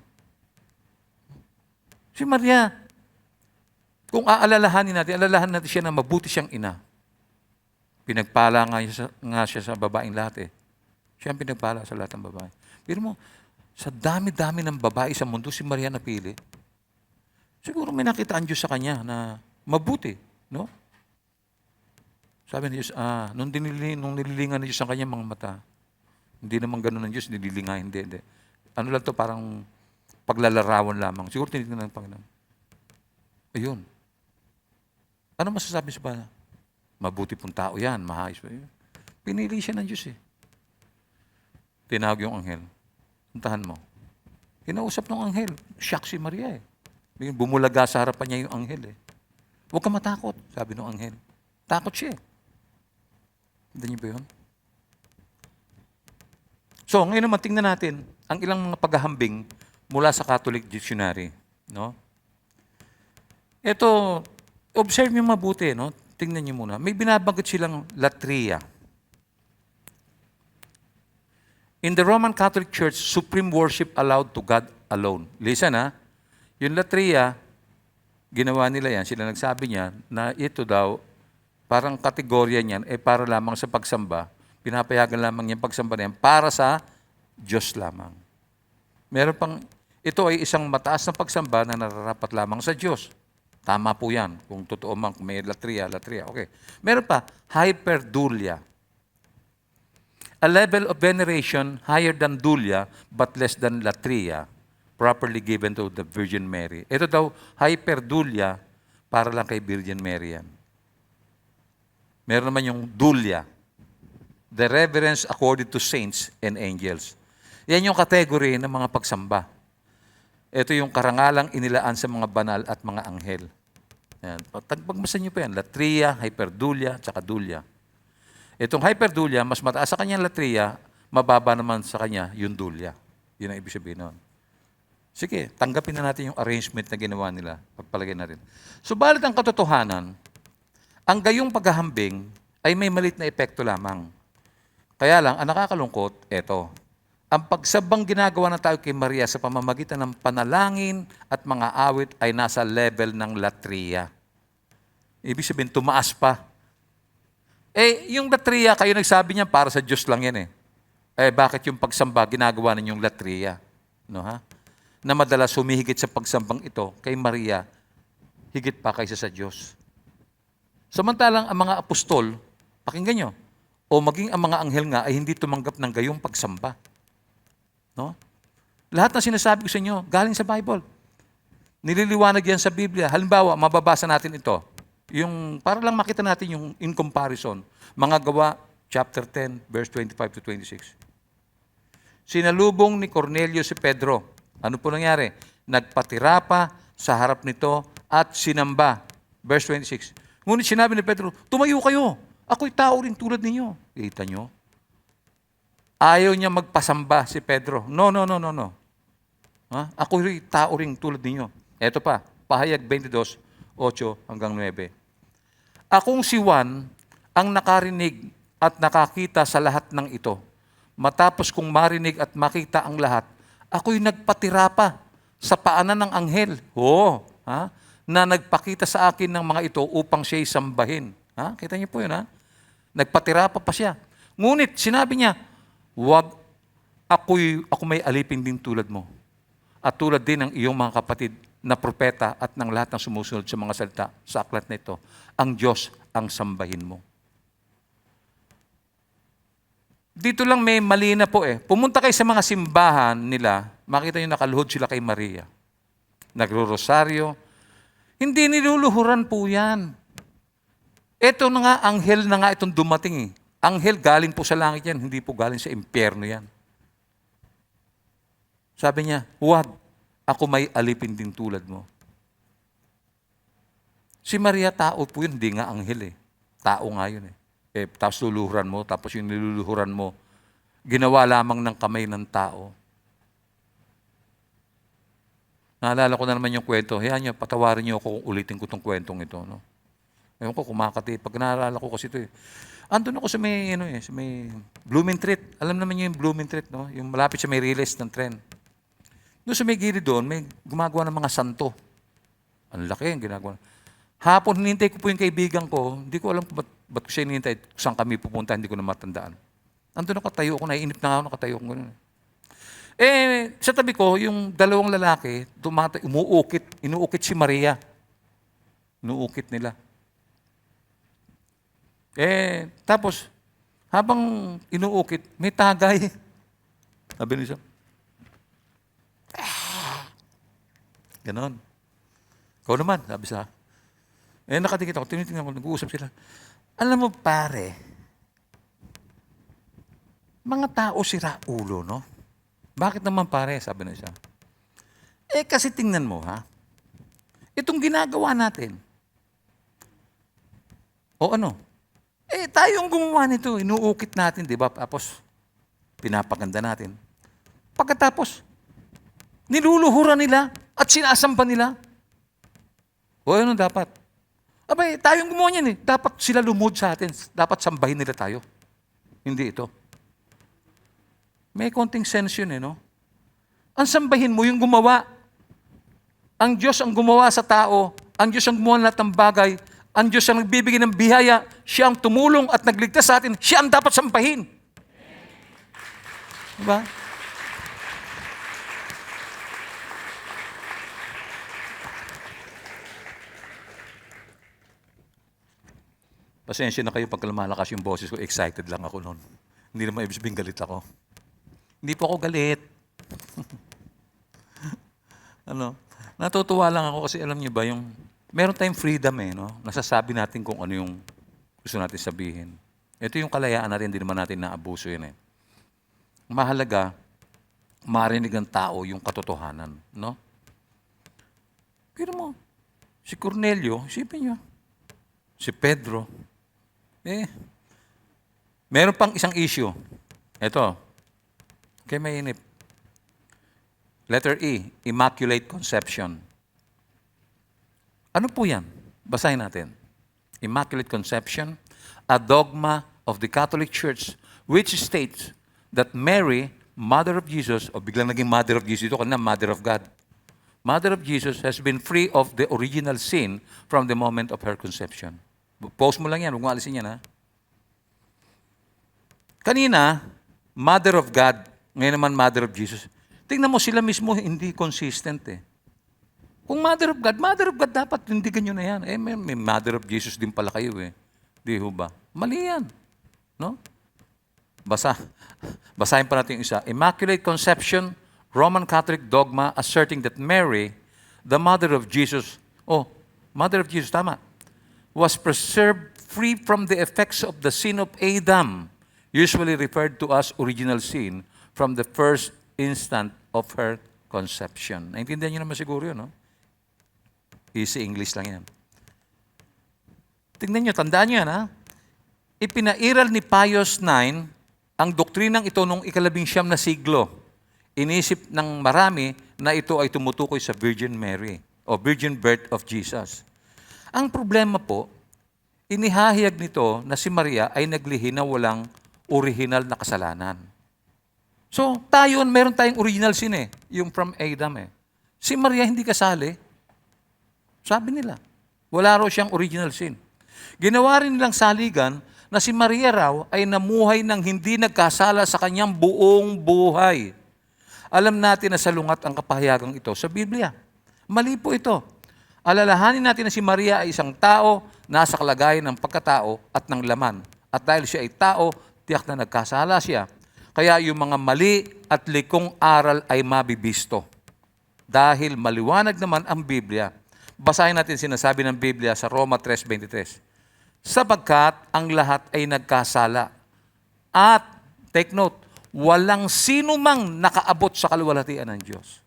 Si Maria, kung alalahanin natin siya na mabuti siyang ina. Pinagpala nga siya sa babaeng lahat eh. Siya ang pinagpala sa lahat ng babae. Pero mo, sa dami-dami ng babae sa mundo, si Maria napili. Siguro may nakita ang Diyos sa kanya na mabuti. No? Sabi ni Diyos, nung nililingan ni Diyos ang kanyang mga mata, hindi naman ganun ng Diyos, nililingay, hindi. Ano lang to, parang paglalarawan lamang. Siguro tinitingnan ng Panginoon. Ayun. Ano masasabi sa bana? Mabuti pong tao yan, mahayos pa yun. Pinili siya ng Diyos eh. Tinawag yung anghel. Puntahan mo. Kinausap ng anghel. Shock si Maria eh. Bumulaga sa harapan niya yung anghel eh. Huwag ka matakot, sabi ng anghel. Takot siya eh. Hindi niyo ba yun? So, ngayon naman, tingnan natin ang ilang mga paghahambing mula sa Catholic Dictionary. No? Ito, observe niyo mabuti. No? Tingnan niyo muna. May binabanggit silang latria. In the Roman Catholic Church, supreme worship allowed to God alone. Listen yung latria, ginawa nila yan, sila nagsabi niya na ito daw, parang kategorya niyan, para lamang sa pagsamba, pinapayagan lamang niya pagsamba niyan para sa Diyos lamang. Meron pang, ito ay isang mataas na pagsamba na nararapat lamang sa Diyos. Tama po yan. Kung totoo man, kung may latria. Okay. Meron pa, hyperdulia. A level of veneration higher than dulia but less than latria, properly given to the Virgin Mary. Ito daw, hyperdulia, para lang kay Virgin Mary yan. Meron naman yung dulia, the reverence accorded to saints and angels. Yan yung kategory ng mga pagsamba. Ito yung karangalang inilaan sa mga banal at mga anghel. Yan. Pagmasan niyo pa yan, latria, hyperdulia, tsaka dulia. Itong hyperdulia, mas mataas sa kanyang latria, mababa naman sa kanya yung dulia. Yun ang ibig sabihin nun. Sige, tanggapin na natin yung arrangement na ginawa nila. Pagpalagay na rin. Subalit ang katotohanan, ang gayong paghahambing ay may malit na epekto lamang. Kaya lang, ang nakakalungkot, eto. Ang pagsabang ginagawa na tayo kay Maria sa pamamagitan ng panalangin at mga awit ay nasa level ng latria. Ibig sabihin, tumaas pa. Yung latria, kayo nagsabi niya, para sa Diyos lang yan eh. Bakit yung pagsamba, ginagawa ninyong latria? No, ha? Na madalas humihigit sa pagsambang ito kay Maria, higit pa kaysa sa Diyos. Samantalang ang mga apostol, pakinggan nyo, o maging ang mga anghel nga ay hindi tumanggap ng gayong pagsamba. No? Lahat ng sinasabi ko sa inyo, galing sa Bible. Nililiwanag yan sa Biblia. Halimbawa, mababasa natin ito. Yung, para lang makita natin yung in comparison. Mga Gawa, chapter 10, verse 25 to 26. Sinalubong ni Cornelio si Pedro. Ano po nangyari? Nagpatira pa sa harap nito at sinamba. Verse 26. Ngunit sinabi ni Pedro, tumayo kayo. Ako'y tao rin tulad ninyo. Kita nyo? Ayaw niya magpasamba si Pedro. No. Ha? Ako'y tao rin tulad ninyo. Eto pa, pahayag 22, 8 hanggang 9. Akong si Juan ang nakarinig at nakakita sa lahat ng ito. Matapos kong marinig at makita ang lahat, ako'y nagpatira pa sa paanan ng anghel. Ha? Na nagpakita sa akin ng mga ito upang siya'y sambahin. Ha? Kita niyo po yun, ha? Nagpatira pa siya. Ngunit sinabi niya, ako may alipin din tulad mo. At tulad din ng iyong mga kapatid na propeta at ng lahat ng sumusunod sa mga salita sa aklat na ito. Ang Diyos ang sambahin mo. Dito lang may mali na po eh. Pumunta kayo sa mga simbahan nila, makita nyo nakaluhod sila kay Maria. Nagro-rosaryo. Hindi niluluhuran po yan. Ito na nga, anghel na nga itong dumating eh. Anghel galing po sa langit yan, hindi po galing sa impyerno yan. Sabi niya, huwag, ako may alipin din tulad mo. Si Maria, tao po yun, hindi nga anghel eh. Tao nga yun eh. Tapos luluhuran mo, tapos yung niluluhuran mo, ginawa lamang ng kamay ng tao. Naalala ko na naman yung kwento. Hayaan niyo, patawarin niyo ako kung ulitin ko itong kwentong ito. No? Ewan ko, kumakati. Pag naalala ko kasi ito eh. Andun ako sa may, sa may Blumentritt. Alam naman niyo yung Blumentritt, no? Yung malapit sa may release ng tren. Doon sa may gilid doon, may gumagawa ng mga santo. Ang laki yung ginagawa. Hapon, hinintay ko po yung kaibigan ko. Hindi ko alam kung ba't ko siya hinintay. Saan kami pupunta, hindi ko na matandaan. Andun ako, tayo ko, naiinip na ako, nakatayo ko. Sa tabi ko, yung dalawang lalaki, inuukit si Maria. Inuukit nila. Tapos, habang inuukit, may tagay. Sabi niya, ganon. Ikaw naman, sabi sa nakadikit ako, tinitingnan ko, nag-uusap sila. Alam mo, pare, mga tao sira ulo, no? Bakit naman, pare? Sabi na siya. Kasi tingnan mo, ha? Itong ginagawa natin. O ano? Tayo ang gumawa nito. Inuukit natin, di ba? Tapos, pinapaganda natin. Pagkatapos, niluluhuran nila at sinasamba nila. O ano dapat? Abay, tayong gumawa niyan eh. Dapat sila lumod sa atin. Dapat sambahin nila tayo. Hindi ito. May konting sense yun eh, no? Ang sambahin mo yung gumawa. Ang Diyos ang gumawa sa tao. Ang Diyos ang gumawa ng lahat ng bagay. Ang Diyos ang nagbibigay ng biyaya. Siya ang tumulong at nagligtas sa atin. Siya ang dapat sambahin. Diba? Pasensya na kayo pag lumalakas yung boses ko. Excited lang ako noon. Hindi naman ibig sabihin galit ako. Hindi po ako galit. Natutuwa lang ako kasi alam niyo ba, meron tayong freedom no? Nasasabi natin kung ano yung gusto natin sabihin. Ito yung kalayaan natin, hindi naman natin naabuso yun eh. Mahalaga, marinig ng tao yung katotohanan, no? Pero mo, si Cornelio, isipin niyo, si Pedro, meron pang isang issue. Ito, kay mainip. Letter E, Immaculate Conception. Ano po yan? Basahin natin. Immaculate Conception, a dogma of the Catholic Church which states that Mary, Mother of Jesus, o biglang naging Mother of Jesus, ito kanina Mother of God. Mother of Jesus has been free of the original sin from the moment of her conception. Post mo lang yan, huwag mo alisin yan ha. Kanina, Mother of God, ngayon naman Mother of Jesus. Tingnan mo sila mismo, hindi consistent eh. Kung Mother of God dapat hindi ganyan na yan. May Mother of Jesus din pala kayo eh. Di ho ba? Mali yan. No? Basa, basahin pa natin yung isa. Immaculate Conception, Roman Catholic dogma asserting that Mary, the mother of Jesus, mother of Jesus, tama, was preserved free from the effects of the sin of Adam, usually referred to as original sin, from the first instant of her conception. Naintindihan niyo naman siguro yun, no? Easy English lang yan. Tingnan niyo, tandaan niyo yan, ha? Ipinairal ni Pius IX ang doktrinang ito noong ika-19 na siglo. Inisip ng marami na ito ay tumutukoy sa Virgin Mary o Virgin Birth of Jesus. Ang problema po, inihahayag nito na si Maria ay naglihi na walang original na kasalanan. So, meron tayong original sin yung from Adam Si Maria hindi kasali. Sabi nila, wala raw siyang original sin. Ginawa rin nilang saligan na si Maria raw ay namuhay ng hindi nagkasala sa kanyang buong buhay. Alam natin na salungat ang kapahayagang ito sa Biblia. Mali po ito. Alalahanin natin na si Maria ay isang tao, nasa kalagayan ng pagkatao at ng laman. At dahil siya ay tao, tiyak na nagkasala siya. Kaya yung mga mali at likong aral ay mabibisto. Dahil maliwanag naman ang Biblia. Basahin natin sinasabi ng Biblia sa Roma 3:23. Sapagkat ang lahat ay nagkasala. At, take note, walang sino mang nakaabot sa kaluwalhatian ng Diyos.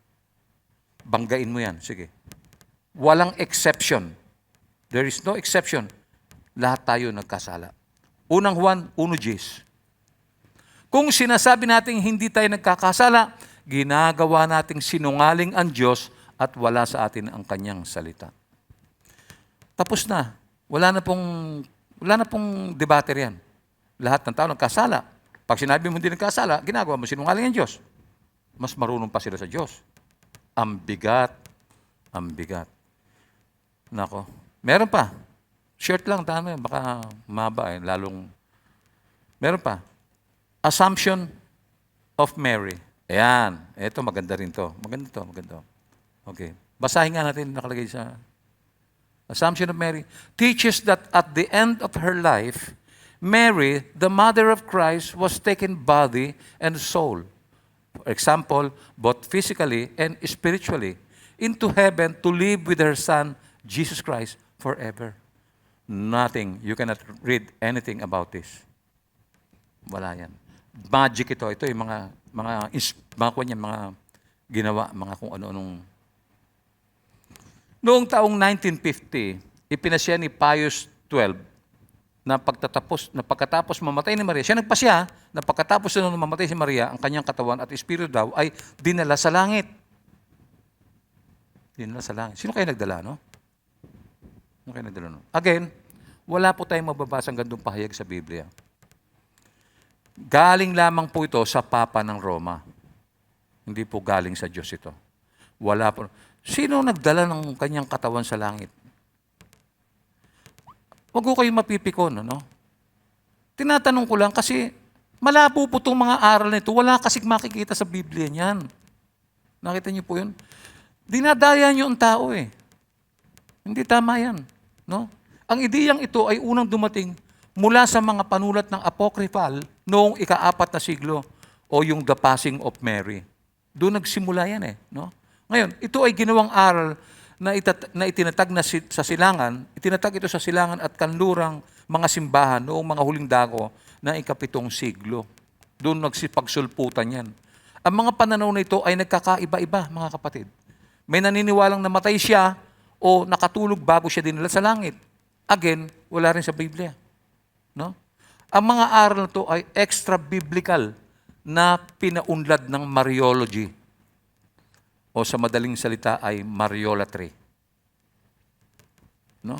Banggain mo yan, sige. Walang exception. There is no exception. Lahat tayo nagkasala. Unang Juan 1:10. Kung sinasabi natin hindi tayo nagkakasala, ginagawa nating sinungaling ang Diyos at wala sa atin ang kanyang salita. Tapos na. Wala na pong debate riyan. Lahat ng tao nagkasala. Pag sinabi mo hindi nagkasala, ginagawa mo sinungaling ang Diyos. Mas marunong pa sila sa Diyos. Ang bigat. Ang bigat. Nako. Meron pa. Short lang, tama yun. Baka maba lalong. Meron pa. Assumption of Mary. Ayan. Ito, maganda rin to. Maganda. Okay. Basahin nga natin nakalagay sa Assumption of Mary teaches that at the end of her life, Mary, the mother of Christ, was taken body and soul. For example, both physically and spiritually, into heaven to live with her Son, Jesus Christ, forever. Nothing. You cannot read anything about this. Wala yan. Magic ito. Ito yung mga ginawa, mga kung ano-anong. Noong taong 1950, ipinasya ni Pius XII na pagkatapos mamatay ni Maria, siya nagpasya na pagkatapos na mamatay si Maria, ang kanyang katawan at espiritu daw ay dinala sa langit. Dinala sa langit. Sino kayo nagdala, no? Sino kayo nagdala, no? Again, wala po tayong mababasang gandong pahayag sa Biblia. Galing lamang po ito sa Papa ng Roma. Hindi po galing sa Diyos ito. Wala po. Sino nagdala ng kanyang katawan sa langit? Huwag ko kayo mapipikon, no? Tinatanong ko lang kasi malabo po itong mga aral nito. Wala kasing makikita sa Biblia niyan. Nakita niyo po yun? Dinadaya niyo ang tao Hindi tama yan. No? Ang ideyang ito ay unang dumating mula sa mga panulat ng Apocryphal noong ika-4 na siglo o yung The Passing of Mary. Doon nagsimula yan no? Ngayon, ito ay ginawang aral na itinatag sa silangan, itinatag ito sa silangan at kanlurang mga simbahan noong mga huling dako ng ika-7 siglo. Doon nagsipagsulputan yan. Ang mga pananaw na ito ay nagkakaiba-iba, mga kapatid. May naniniwalang namatay siya o nakatulog bago siya dinala sa langit. Again, wala rin sa Biblia. No? Ang mga aral na ito ay extra-biblical na pinaunlad ng Mariology. O sa madaling salita ay Mariolatry. No?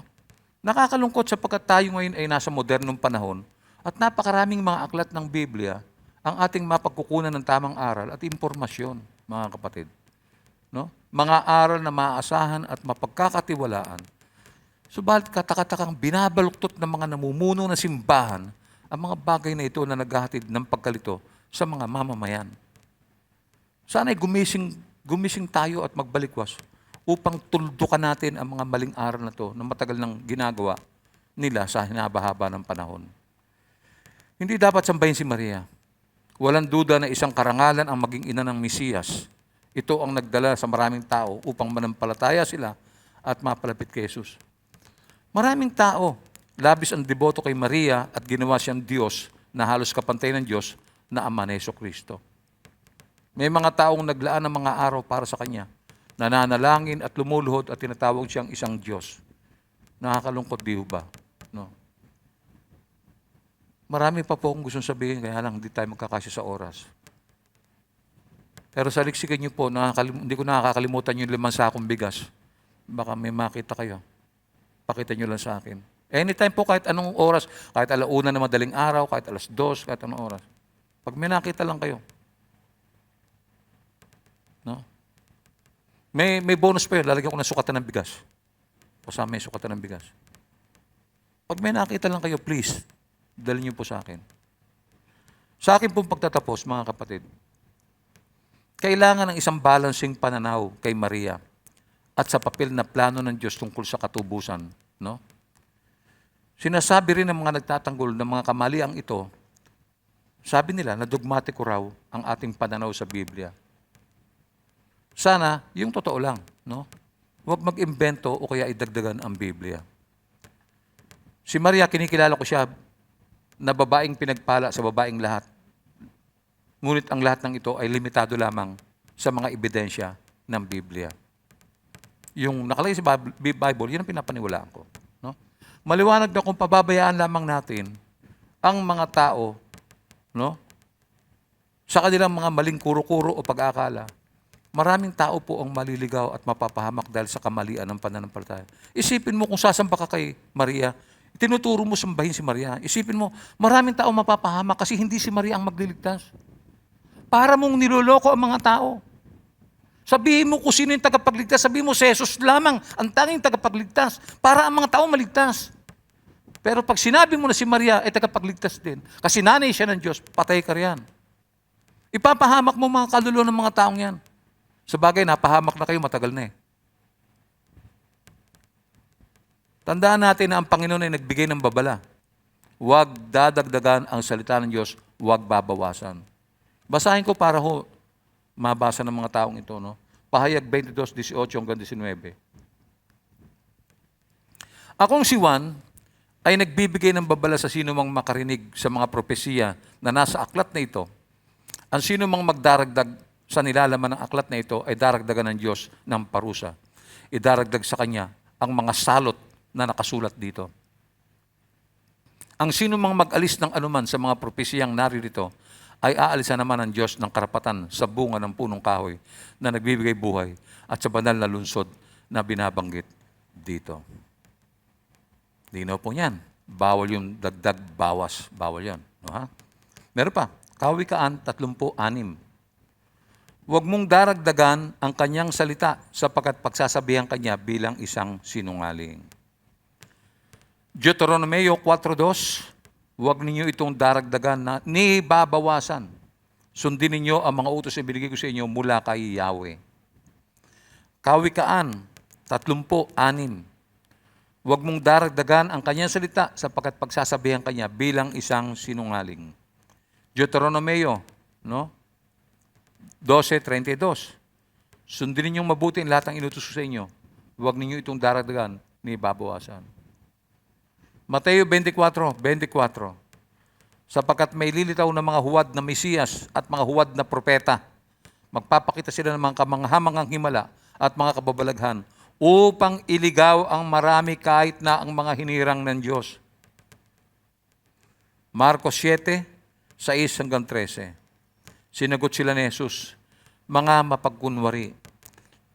Nakakalungkot sapagkat tayo ngayon ay nasa modernong panahon at napakaraming mga aklat ng Biblia ang ating mapagkukunan ng tamang aral at impormasyon, mga kapatid. No? Mga aral na maaasahan at mapagkakatiwalaan. Subalit katakatakang binabaluktot ng mga namumuno na simbahan ang mga bagay na ito na naghahatid ng pagkalito sa mga mamamayan. Sana'y gumising tayo at magbalikwas upang tuldukan natin ang mga maling aral na ito na matagal nang ginagawa nila sa hinaba-haba ng panahon. Hindi dapat sambahin si Maria. Walang duda na isang karangalan ang maging ina ng Mesiyas. Ito ang nagdala sa maraming tao upang manampalataya sila at mapalapit kay Jesus. Maraming tao, labis ang deboto kay Maria at ginawa siyang Diyos na halos kapantay ng Diyos na Ama ni Jesucristo. May mga taong naglaan ng mga araw para sa Kanya, nananalangin at lumuluhod at tinatawag siyang isang Diyos. Nakakalungkot di ba? No? Marami pa po akong gustong sabihin, kaya lang hindi tayo magkakasya sa oras. Pero sa liksikan niyo po, hindi ko nakakalimutan yung 5 sakong bigas. Baka may makita kayo. Pakita niyo lang sa akin. Anytime po, kahit anong oras, kahit 1:00 na madaling araw, kahit 2:00, kahit anong oras. Pag may nakita lang kayo. No? May bonus pa yun, lalagyan ko ng sukatan ng bigas. Kasama yung sukatan ng bigas. Pag may nakita lang kayo, please, dalhin niyo po sa akin. Sa akin pong pagtatapos, mga kapatid, kailangan ng isang balancing pananaw kay Maria at sa papel na plano ng Diyos tungkol sa katubusan. No? Sinasabi rin ng mga nagtatanggol ng mga kamaliang ito, sabi nila na dogmatiko raw ang ating pananaw sa Biblia. Sana, yung totoo lang. No? Huwag mag-imbento o kaya idagdagan ang Biblia. Si Maria, kinikilala ko siya na babaeng pinagpala sa babaeng lahat. Ngunit ang lahat ng ito ay limitado lamang sa mga ebidensya ng Biblia. Yung nakalagay sa Bible, yun ang pinapaniwalaan ko. No? Maliwanag na kung pababayaan lamang natin ang mga tao, no, sa kanilang mga maling kuro-kuro o pag-akala, maraming tao po ang maliligaw at mapapahamak dahil sa kamalian ng pananampalataya. Isipin mo kung sasampa ka kay Maria, tinuturo mo sambahin si Maria. Isipin mo, maraming tao mapapahamak kasi hindi si Maria ang magliligtas. Para mong niloloko ang mga tao. Sabihin mo kung sino yung tagapagligtas, sabihin mo si Jesus lamang ang tanging tagapagligtas para ang mga tao maligtas. Pero pag sinabi mo na si Maria ay tagapagligtas din, kasi nanay siya ng Diyos, patay ka riyan. Ipapahamak mo mga kaluluwa ng mga taong yan. Sa bagay, napahamak na kayo, matagal na eh. Tandaan natin na ang Panginoon ay nagbigay ng babala. Huwag dadagdagan ang salita ng Diyos, huwag babawasan. Basahin ko para mabasa ng mga taong ito. No? Pahayag 22:18 hanggang 19. Akong si Juan ay nagbibigay ng babala sa sino mang makarinig sa mga propesiya na nasa aklat na ito. Ang sino mang magdaragdag sa nilalaman ng aklat na ito ay daragdagan ng Diyos ng parusa. Idaragdag sa kanya ang mga salot na nakasulat dito. Ang sino mang mag-alis ng anuman sa mga propesiyang naririto ay aalisan naman ng Diyos ng karapatan sa bunga ng punong kahoy na nagbibigay buhay at sa banal na lunsod na binabanggit dito. Linaw po yan. Bawal yung dagdag, bawas. Bawal yan. No, ha? Meron pa. Kawikaan 36. Huwag mong daragdagan ang kanyang salita sapagkat pagsasabihan kanya bilang isang sinungaling. Deuteronomio 4:2, huwag ninyo itong daragdagan na ni babawasan. Sundin ninyo ang mga utos na binigay ko sa inyo mula kay Yahweh. Kawikaan 36. Huwag mong daragdagan ang kanyang salita sapagkat pagsasabihan kanya bilang isang sinungaling. Deuteronomio, no? 12:32. Sundin ninyong mabuti ang lahat ng inutos ko sa inyo. Huwag ninyo itong daragdagan ni babawasan. Mateo 24:24. Sapagkat may lilitaw na mga huwad na Mesiyas at mga huwad na propeta. Magpapakita sila ng mga kamanghamanghang himala at mga kababalaghan upang iligaw ang marami kahit na ang mga hinirang ng Diyos. Marcos 7:6 hanggang 13. Sinagot sila ni Jesus, mga mapagkunwari,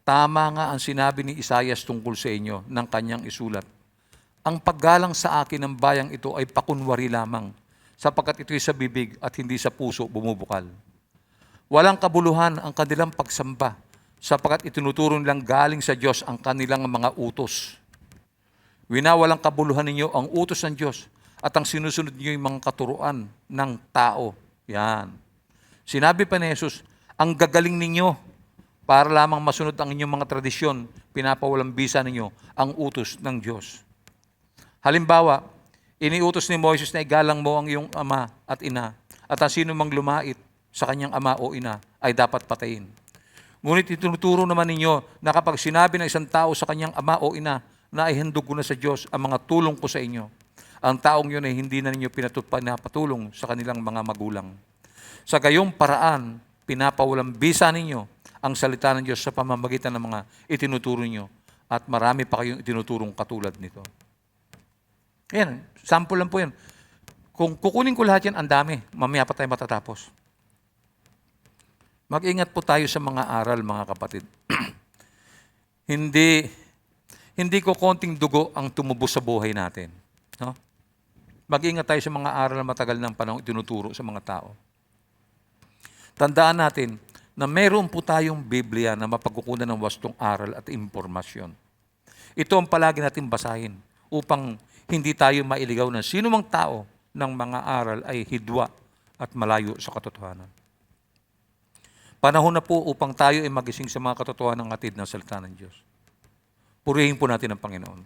tama nga ang sinabi ni Isaias tungkol sa inyo ng kanyang isulat. Ang paggalang sa akin ng bayang ito ay pakunwari lamang, sapagkat ito'y sa bibig at hindi sa puso bumubukal. Walang kabuluhan ang kanilang pagsamba, sapagkat itinuturo nilang galing sa Diyos ang kanilang mga utos. Winawalang kabuluhan ninyo ang utos ng Diyos at ang sinusunod ninyo yung mga katuruan ng tao. Yan. Sinabi pa ni Jesus, ang gagaling ninyo para lamang masunod ang inyong mga tradisyon, pinapawalang bisa ninyo ang utos ng Diyos. Halimbawa, iniutos ni Moises na igalang mo ang iyong ama at ina at ang sino mang lumait sa kanyang ama o ina ay dapat patayin. Ngunit itinuturo naman ninyo na kapag sinabi ng isang tao sa kanyang ama o ina na ihandog ko na sa Diyos ang mga tulong ko sa inyo, ang taong yun ay hindi na ninyo pinapatulong sa kanilang mga magulang. Sa gayong paraan, pinapawalang bisa ninyo ang salita ng Diyos sa pamamagitan ng mga itinuturo ninyo at marami pa kayong itinuturong katulad nito. Ayan, sample lang po yan. Kung kukunin ko lahat yan, ang dami. Mamaya pa tayo matatapos. Mag-ingat po tayo sa mga aral, mga kapatid. Hindi ko konting dugo ang tumubos sa buhay natin. No? Mag-ingat tayo sa mga aral na matagal ng panahon itinuturo sa mga tao. Tandaan natin na meron po tayong Biblia na mapagkukunan ng wastong aral at impormasyon. Ito ang palagi natin basahin upang hindi tayo mailigaw ng sino mang tao ng mga aral ay hidwa at malayo sa katotohanan. Panahon na po upang tayo ay magising sa mga katotohanan ng hatid ng salita ng Diyos. Purihin po natin ang Panginoon.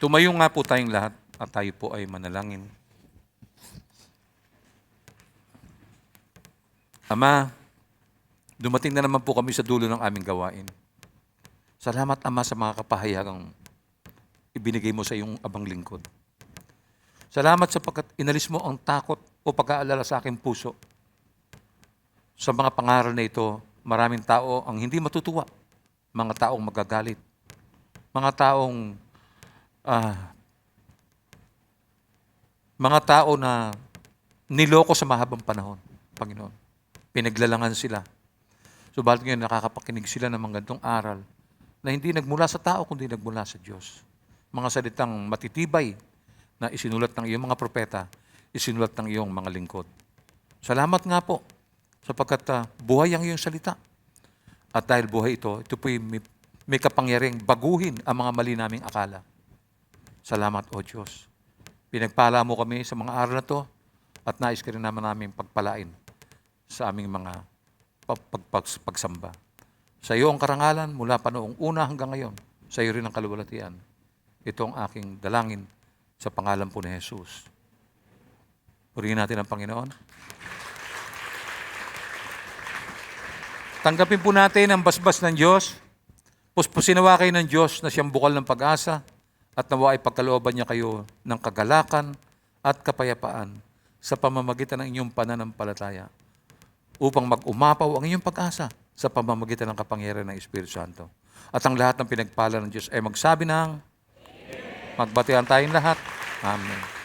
Tumayo nga po tayong lahat at tayo po ay manalangin. Ama, dumating na naman po kami sa dulo ng aming gawain. Salamat, Ama, sa mga kapahayagang ibinigay mo sa iyong abang lingkod. Salamat sapagkat inalis mo ang takot o pag-aalala sa aking puso. Sa mga pangaral na ito, maraming tao ang hindi matutuwa, mga taong magagalit, mga tao na niloko sa mahabang panahon, Panginoon. Pinaglalangan sila. Subalit ngayon, nakakapakinig sila ng mga gantong aral na hindi nagmula sa tao, kundi nagmula sa Diyos. Mga salitang matitibay na isinulat ng iyong mga propeta, isinulat ng iyong mga lingkod. Salamat nga po, sapagkat buhay ang iyong salita. At dahil buhay ito po'y may kapangyarihang baguhin ang mga mali naming akala. Salamat, O Diyos. Pinagpala mo kami sa mga aral na to at nais ka rin naman namin pagpalain sa aming mga pagsamba. Sa iyo ang karangalan mula pa noong una hanggang ngayon. Sa iyo rin ang kaluwalhatian. Ito ang aking dalangin sa pangalan po ni Jesus. Purihin natin ang Panginoon. Tanggapin po natin ang basbas ng Diyos. Puspusinawa kayo ng Diyos na siyang bukal ng pag-asa at nawa ay pagkalooban niya kayo ng kagalakan at kapayapaan sa pamamagitan ng inyong pananampalataya upang mag-umapaw ang inyong pag-asa sa pamamagitan ng kapangyarihan ng Espiritu Santo. At ang lahat ng pinagpala ng Diyos ay magsabi ng magbatihan tayong lahat. Amen.